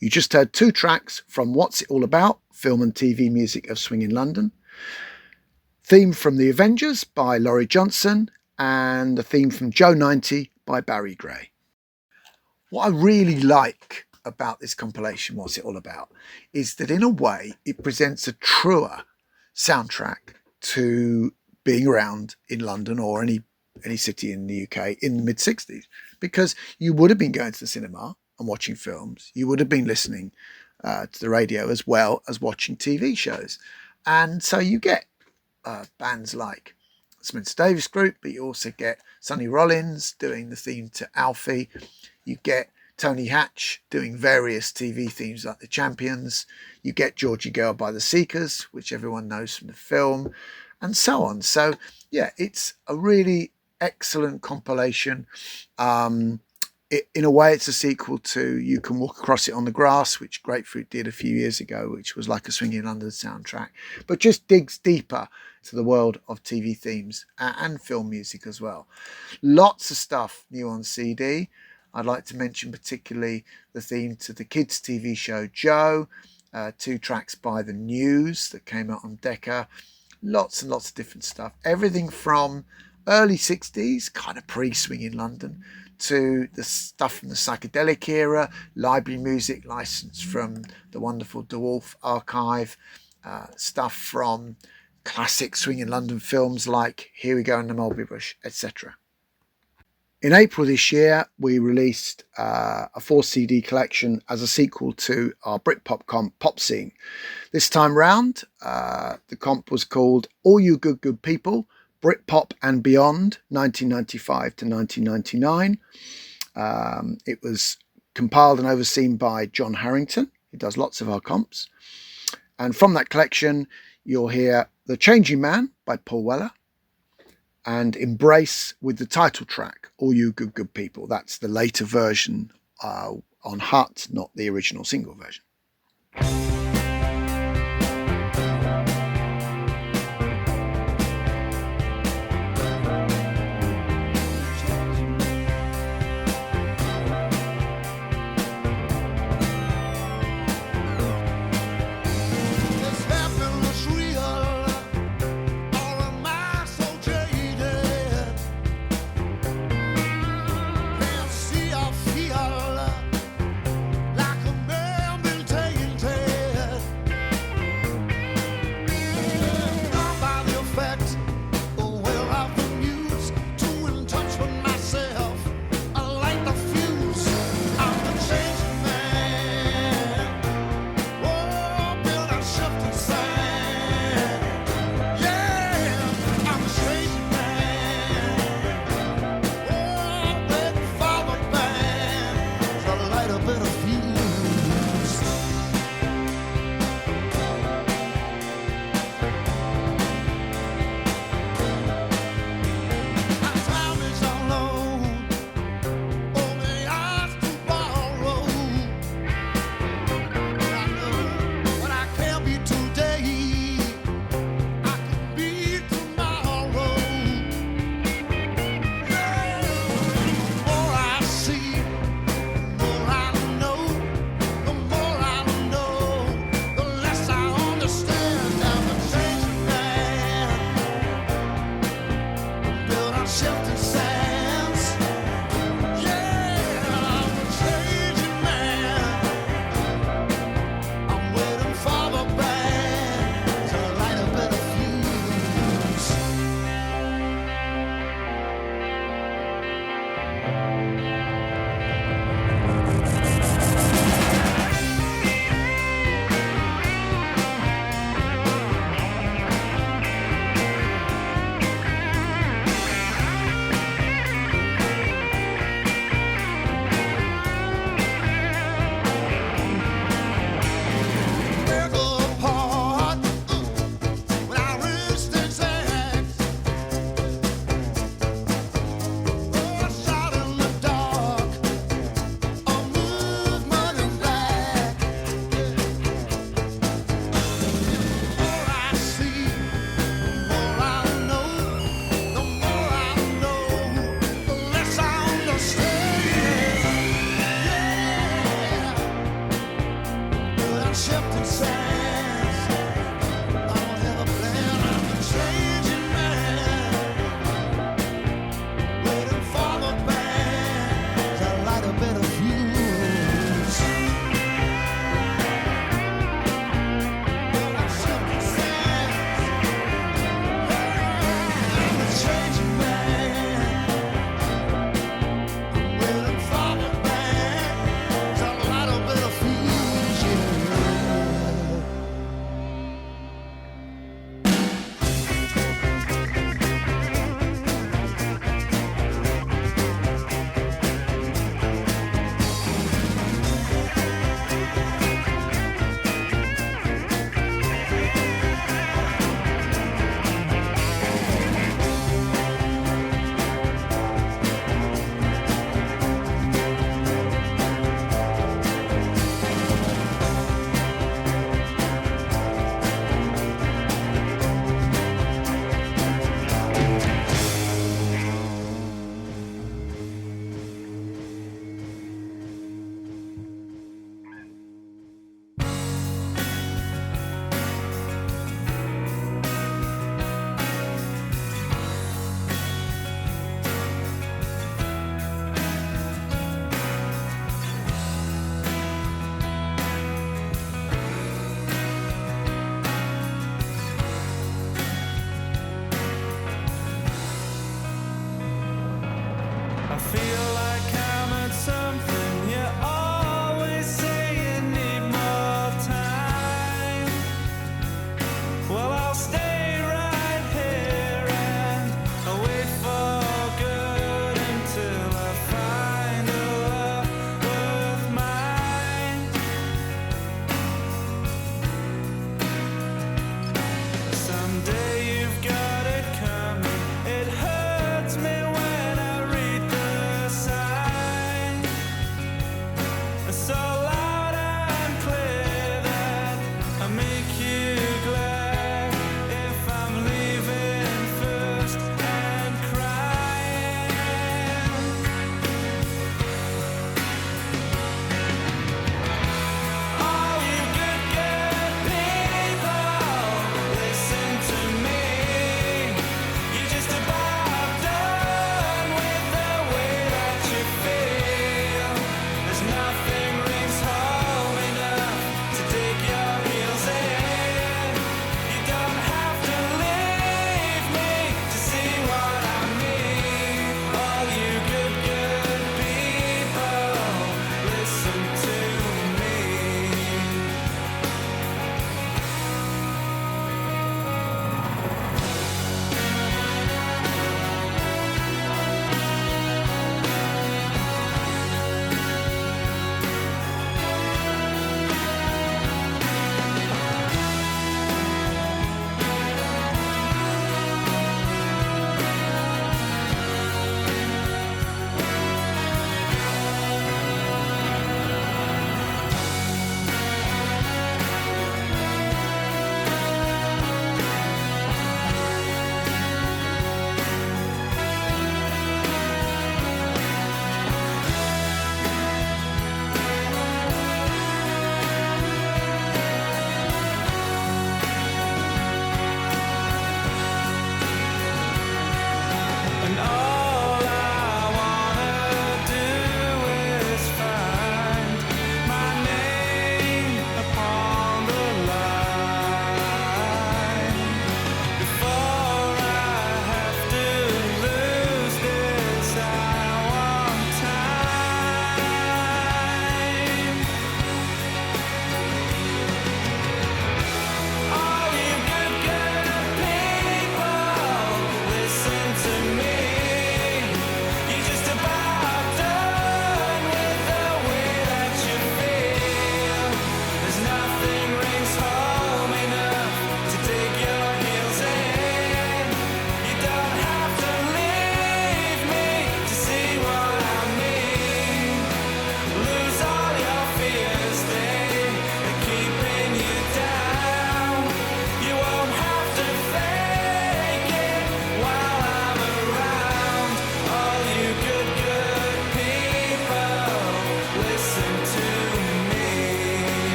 You just heard 2 tracks from What's It All About, film and TV music of Swing in London, theme from The Avengers by Laurie Johnson, and a theme from Joe 90 by Barry Gray. What I really like about this compilation, What's It All About, is that in a way it presents a truer soundtrack to being around in London or any city in the UK in the mid-60s, because you would have been going to the cinema and watching films, you would have been listening to the radio as well as watching TV shows, and so you get bands like Smith Davis Group, but you also get Sonny Rollins doing the theme to Alfie, you get Tony Hatch doing various TV themes like The Champions, you get Georgie Girl by the Seekers, which everyone knows from the film, and so on. So yeah, it's a really excellent compilation. In a way, it's a sequel to You Can Walk Across It on the Grass, which Grapefruit did a few years ago, which was like a Swing in London soundtrack, but just digs deeper to the world of TV themes and film music as well. Lots of stuff new on CD. I'd like to mention particularly the theme to the kids' TV show Joe, 2 tracks by The News that came out on Decca, lots and lots of different stuff. Everything from early 60s, kind of pre-Swing in London, to the stuff from the psychedelic era, library music licensed from the wonderful DeWolf archive, stuff from classic Swing in London films like Here We Go in the Mulberry Bush, etc. In April this year, we released a 4 CD collection as a sequel to our Britpop comp Pop Scene. This time round, the comp was called All You Good Good People, Britpop and Beyond, 1995 to 1999. It was compiled and overseen by John Harrington, who does lots of our comps. And from that collection, you'll hear The Changing Man by Paul Weller, and Embrace with the title track, All You Good Good People. That's the later version on Hut, not the original single version. Like a man been taking shifting sands. I don't have a plan. I'm a changing man, waiting for the band to light a bit of fuse. I'm shifting sands. I'm a changing man, waiting for the band to light a bit of fuse. Yeah.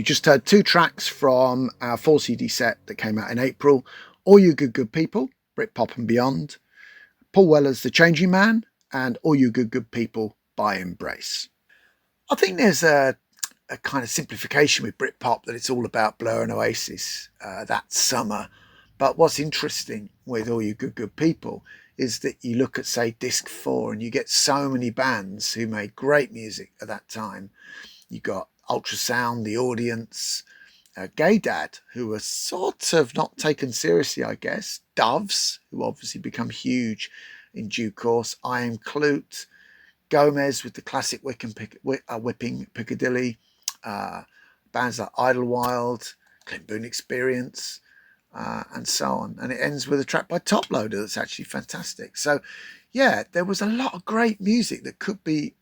You just heard 2 tracks from our 4 CD set that came out in April. All You Good People, Britpop and Beyond, Paul Weller's The Changing Man, and All You Good People by Embrace. I think there's a kind of simplification with Britpop that it's all about Blur and Oasis that summer. But what's interesting with All You Good People is that you look at, say, Disc 4 and you get so many bands who made great music at that time. You got Ultrasound, The Audience, Gay Dad, who were sort of not taken seriously, I guess. Doves, who obviously become huge in due course. I Am Clute, Gomez with the classic Whipping Piccadilly, bands like Idlewild, Clint Boone Experience, and so on. And it ends with a track by Toploader that's actually fantastic. So, yeah, there was a lot of great music that could be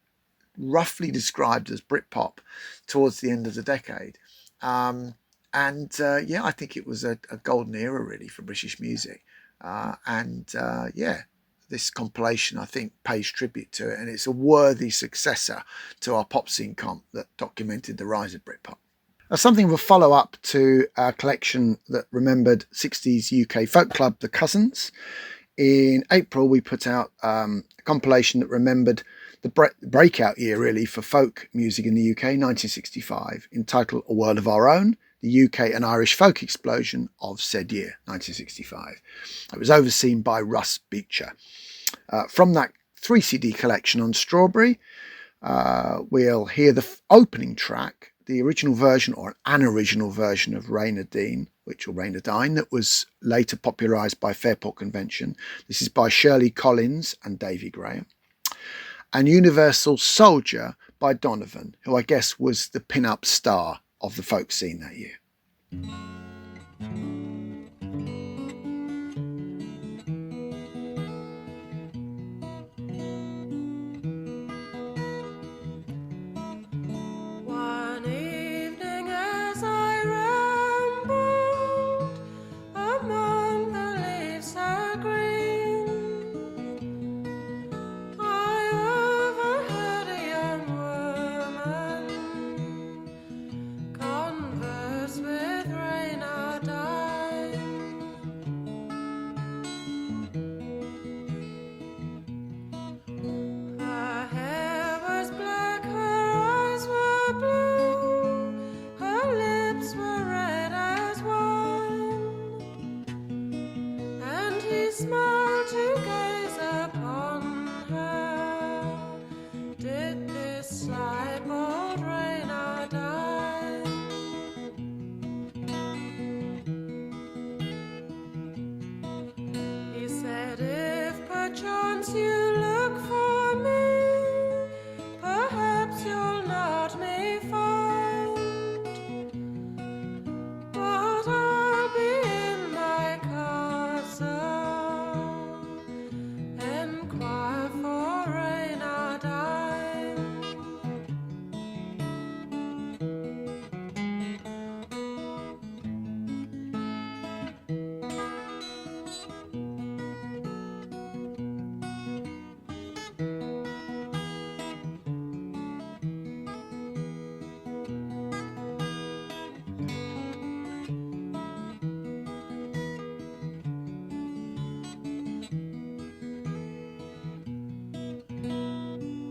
roughly described as Britpop towards the end of the decade. Yeah, I think it was a golden era really for British music. Yeah, this compilation I think pays tribute to it, and it's a worthy successor to our Pop Scene comp that documented the rise of Britpop. Something of a follow-up to our collection that remembered 60s UK folk club The Cousins. In April we put out a compilation that remembered the breakout year really for folk music in the UK, 1965, entitled A World of Our Own, the UK and Irish folk explosion of said year, 1965. It was overseen by Russ Beecher. From that 3 CD collection on Strawberry, we'll hear the opening track, the original version or an original version of Reynardine, that was later popularised by Fairport Convention. This is by Shirley Collins and Davy Graham. And Universal Soldier by Donovan, who I guess was the pin-up star of the folk scene that year. One evening as I rambled among the leaves so green, I overheard a young woman converse with Reynardine. Her hair was black, her eyes were blue, her lips were red as wine, and he smiled to gaze upon her. Did this sly bold Reynardine? He said, if perchance you look for me, perhaps you'll not me find, but I'll be in my castle, enquire for Reynardine.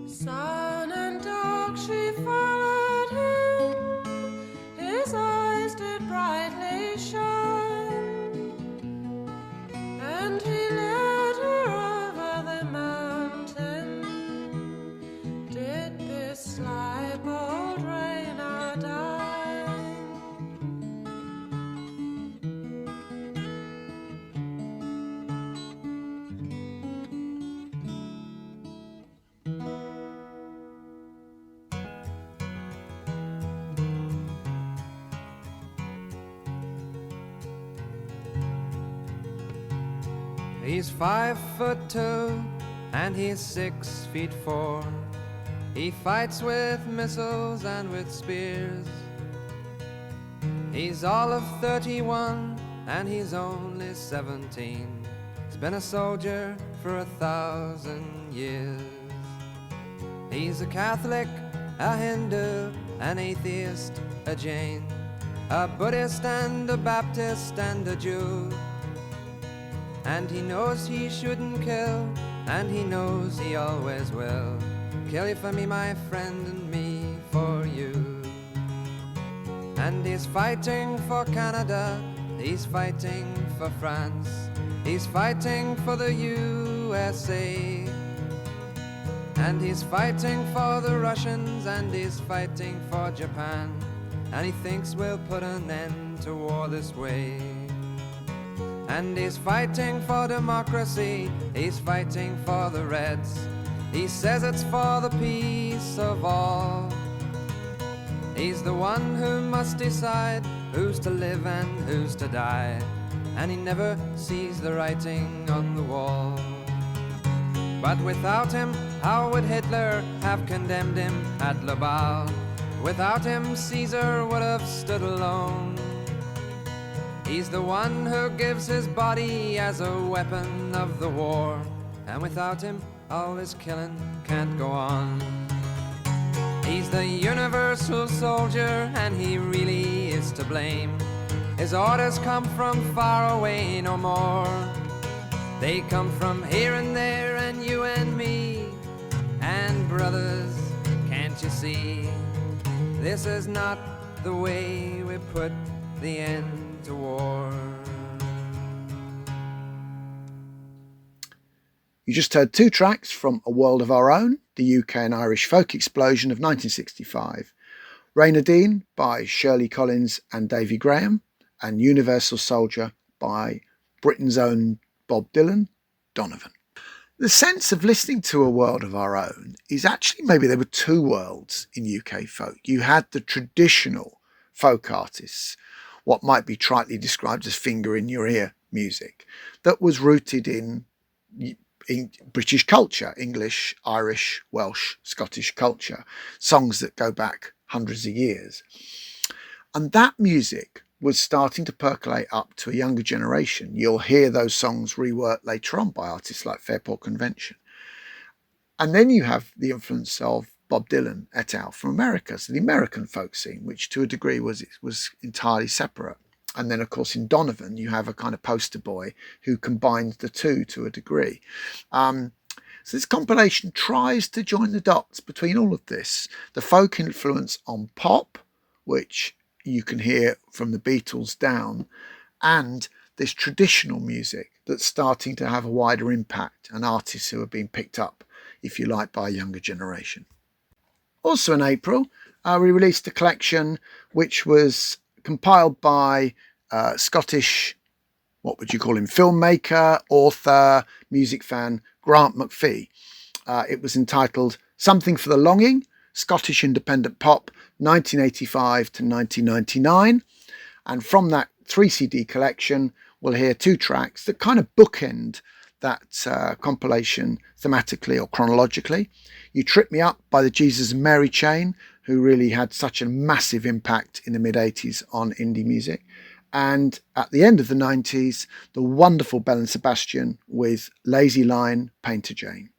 Sun and dark she followed him, his eyes did brightly shine, and he led her over the mountain. Did this sly bold Reynardine? He's 5'2" and he's 6'4". He fights with missiles and with spears. He's all of 31 and he's only 17. He's been a soldier for 1,000 years. He's a Catholic, a Hindu, an atheist, a Jain. a Buddhist and a Baptist and a Jew. And he knows he shouldn't kill, and he knows he always will. Kill you for me, my friend, and me for you. And he's fighting for Canada, he's fighting for France, he's fighting for the USA. And he's fighting for the Russians, and he's fighting for Japan. And he thinks we'll put an end to war this way. And he's fighting for democracy, he's fighting for the Reds. He says it's for the peace of all. He's the one who must decide who's to live and who's to die. And he never sees the writing on the wall. But without him, how would Hitler have condemned him at Laval? Without him, Caesar would have stood alone. He's the one who gives his body as a weapon of the war. And without him, all this killing can't go on. He's the universal soldier, and he really is to blame. His orders come from far away no more. They come from here and there, and you and me. And brothers, can't you see? This is not the way we put the end to war. You just heard two tracks from A World of Our Own, the UK and Irish folk explosion of 1965. Reynardine by Shirley Collins and Davy Graham, and Universal Soldier by Britain's own Bob Dylan, Donovan. The sense of listening to A World of Our Own is actually maybe there were two worlds in UK folk. You had the traditional folk artists, what might be tritely described as finger in your ear music, that was rooted in British culture, English, Irish, Welsh, Scottish culture, songs that go back hundreds of years. And that music was starting to percolate up to a younger generation. You'll hear those songs reworked later on by artists like Fairport Convention. And then you have the influence of Bob Dylan et al. From America, so the American folk scene, which to a degree was entirely separate. And then, of course, in Donovan, you have a kind of poster boy who combines the two to a degree. So this compilation tries to join the dots between all of this. The folk influence on pop, which you can hear from the Beatles down, and this traditional music that's starting to have a wider impact, and artists who are being picked up, if you like, by a younger generation. Also in April, we released a collection which was compiled by Scottish, what would you call him, filmmaker, author, music fan, Grant McPhee. It was entitled Something for the Longing, Scottish Independent Pop, 1985 to 1999. And from that 3 CD collection, we'll hear two tracks that kind of bookend that compilation thematically or chronologically. You Trip Me Up by the Jesus and Mary Chain, who really had such a massive impact in the mid-80s on indie music. And at the end of the 90s, the wonderful Bell and Sebastian with Lazy Line, Painter Jane.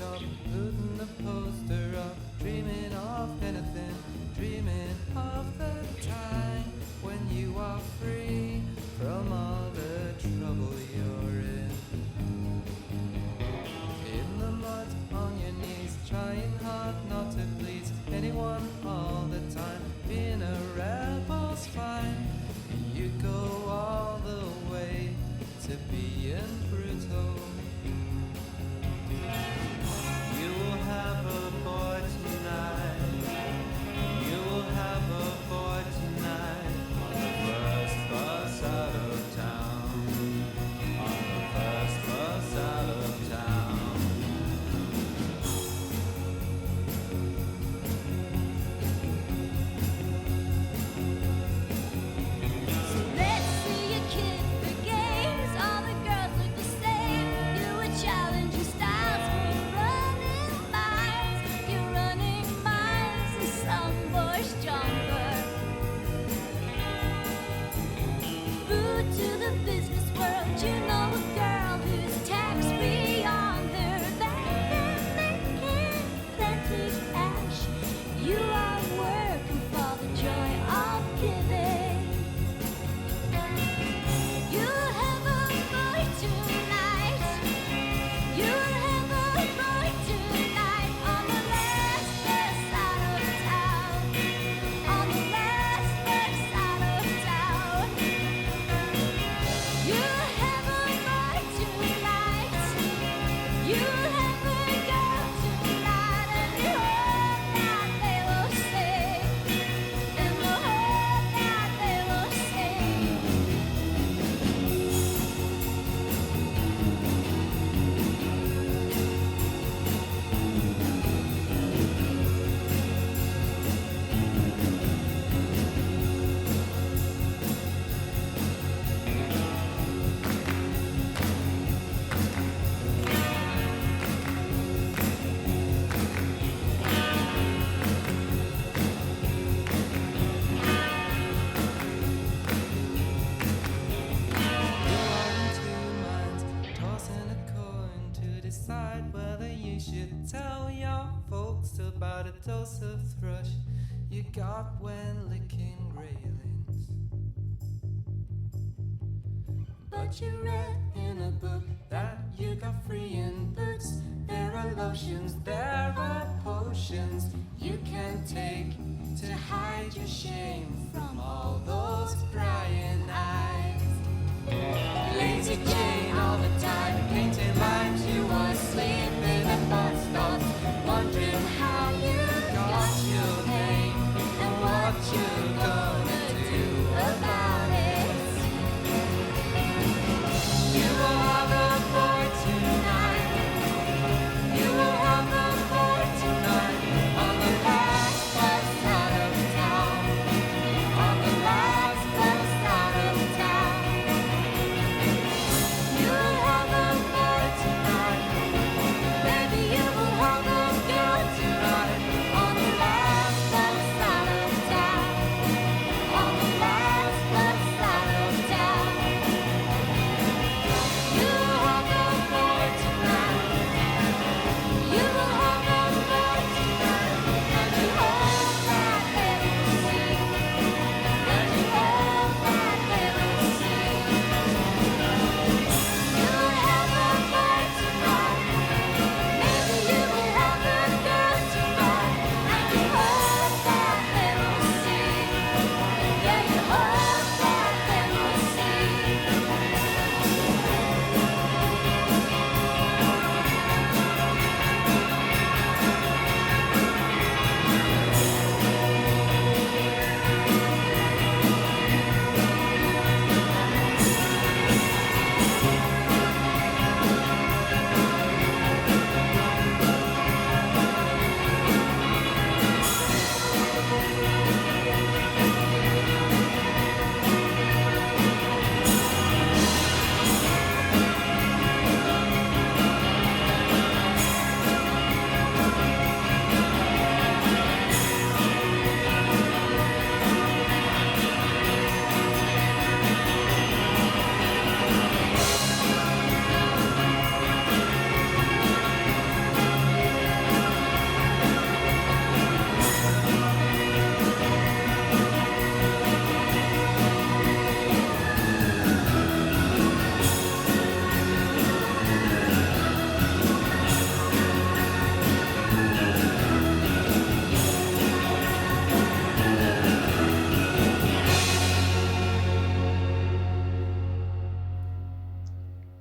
Putting a poster up, dreaming of anything, dreaming of the time when you are free from all the trouble you're in. In the mud, on your knees, trying hard not to please anyone all the time. Being a rebel's fine. You go all the way to being brutal. You will have a boy tonight. You will have a boy tonight. On the first bus out of town. On the first bus out of town. So let's see you kick the games. All the girls look the same. You would challenge your styles. You're running miles, and some boys stronger. Rude to the business world, you know a girl who's tax-free on her back and making plenty cash. You are working for the joy of giving. You'll have a boy tonight. You'll have a boy tonight on the last bus out of town. On the last bus out of town. You'll have a boy tonight. You'll have a girl tonight, and the whole night they will sing. And the whole night they will sing. You're in two minds, tossing a coin to decide whether you should tell your folks about a dose of thrush you got when licking railings. But you read In a book that you got free in books, there are lotions, there are potions you can take to hide your shame from all those prying eyes. Lazy Jane all the time, painting lines. You were sleeping at bus stops, wondering how you got your name and what you're gonna do about it. You will have a boy tonight. You will have a boy tonight on the last bus out of town. On the last bus out of town.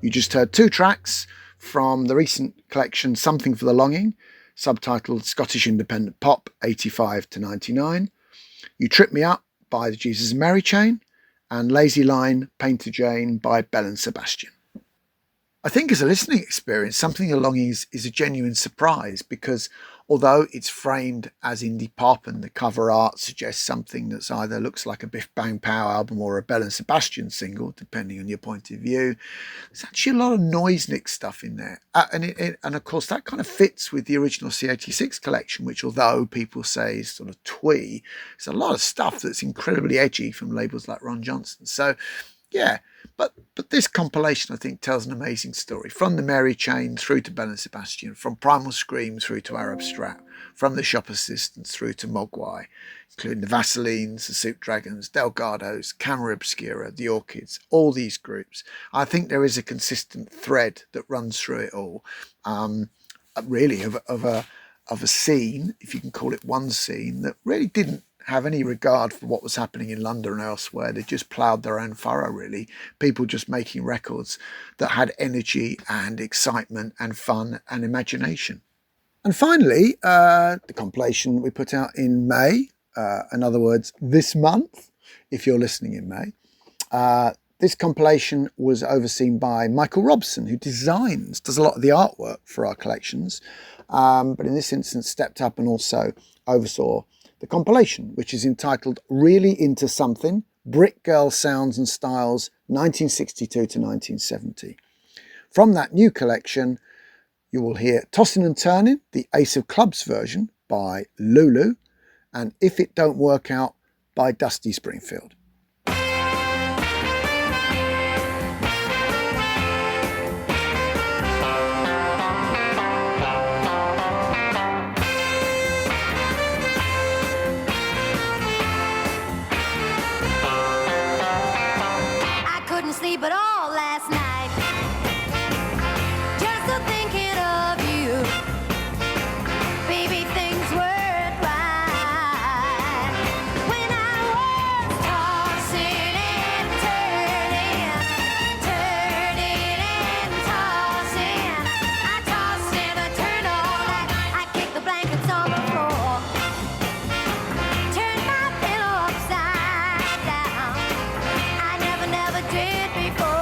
You just heard 2 tracks from the recent collection Something for the Longing, subtitled Scottish Independent Pop 85 to 99. You Trip Me Up by the Jesus and Mary Chain, and Lazy Line, Painter Jane by Belle and Sebastian. I think as a listening experience, Something for the Longing is a genuine surprise, because although it's framed as indie pop and the cover art suggests something that's either looks like a Biff Bang Pow album or a Belle and Sebastian single, depending on your point of view, there's actually a lot of Noisnik stuff in there. And of course, that kind of fits with the original C86 collection, which although people say is sort of twee, there's a lot of stuff that's incredibly edgy from labels like Ron Johnson. So, yeah, but this compilation, I think, tells an amazing story. From the Mary Chain through to Belle and Sebastian, from Primal Scream through to Arab Strap, from the Shop Assistants through to Mogwai, including the Vaselines, the Soup Dragons, Delgados, Camera Obscura, the Orchids, all these groups. I think there is a consistent thread that runs through it all, really of a scene, if you can call it one scene, that really didn't have any regard for what was happening in London and elsewhere. They just ploughed their own furrow, really. People just making records that had energy and excitement and fun and imagination. And finally, the compilation we put out in May, in other words, this month, if you're listening in May. This compilation was overseen by Michael Robson, who does a lot of the artwork for our collections, but in this instance stepped up and also oversaw the compilation, which is entitled Really Into Something, Brick Girl Sounds and Styles 1962 to 1970. From that new collection, you will hear Tossin' and Turnin', the Ace of Clubs version by Lulu, and If It Don't Work Out by Dusty Springfield. Sleep at all last night, just a thinking of you. Baby, things weren't right when I was tossing and turning, turning and tossing. I tossed and I turned all night. I kicked the blankets on the floor, turned my pillow upside down. I never did before.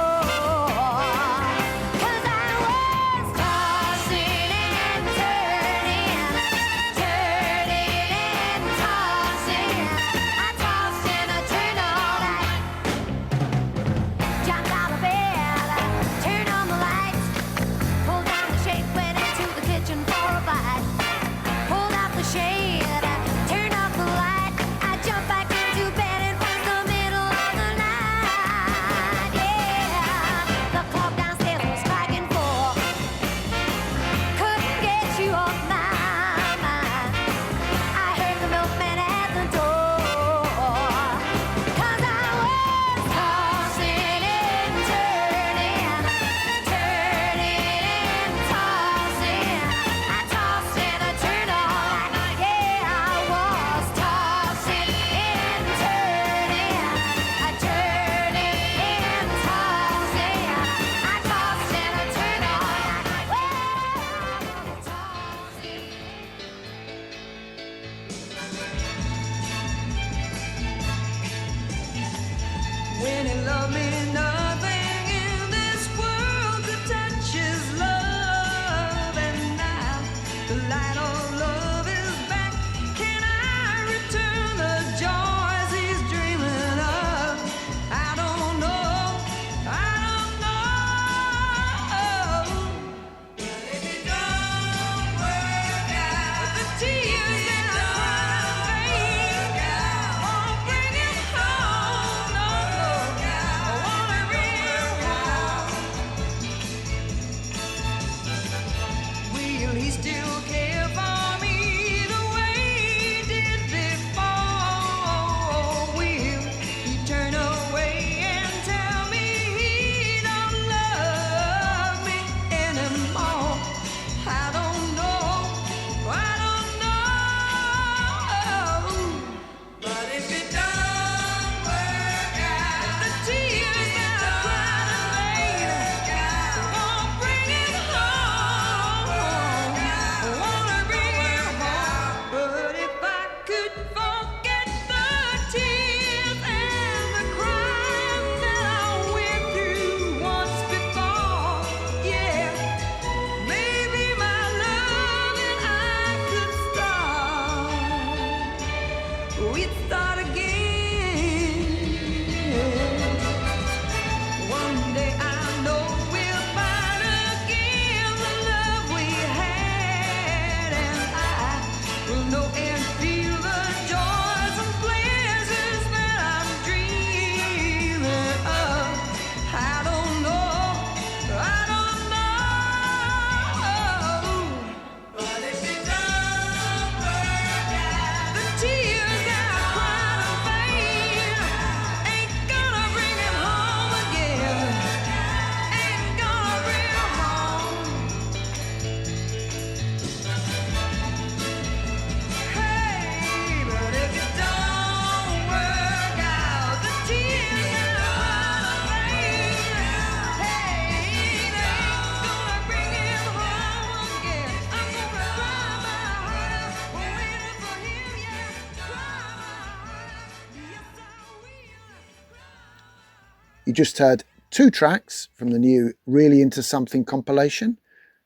You just heard 2 tracks from the new Really Into Something compilation,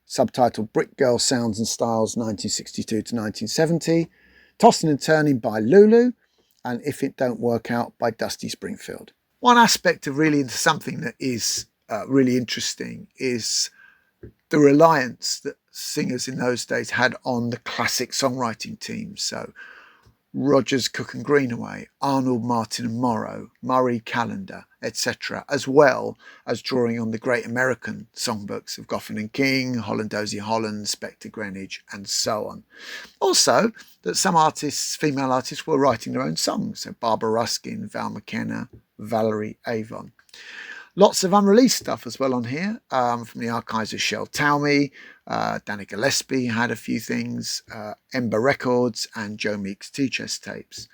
subtitled Brick Girl Sounds and Styles 1962 to 1970, Tossing and Turning by Lulu, and If It Don't Work Out by Dusty Springfield. One aspect of Really Into Something that is really interesting is the reliance that singers in those days had on the classic songwriting teams. So Rogers, Cook and Greenaway, Arnold, Martin and Morrow, Murray, Callender, etc., as well as drawing on the great American songbooks of Goffin and King, Holland Dozier Holland, Spector Greenwich, and so on. Also, that some artists, female artists, were writing their own songs. So Barbara Ruskin, Val McKenna, Valerie Avon. Lots of unreleased stuff as well on here, from the archives of Shel Talmy, Danny Gillespie had a few things, Ember Records and Joe Meek's T-Chest tapes.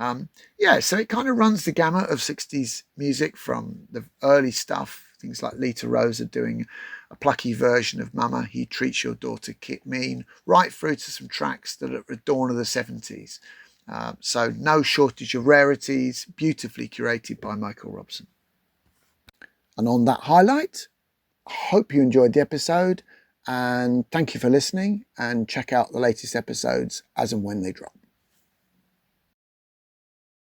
So it kind of runs the gamut of 60s music, from the early stuff, things like Lita Rosa doing a plucky version of Mama, He Treats Your Daughter Kit Mean, right through to some tracks that are at the dawn of the 70s. So no shortage of rarities, beautifully curated by Michael Robson. And on that highlight, I hope you enjoyed the episode, and thank you for listening, and check out the latest episodes as and when they drop.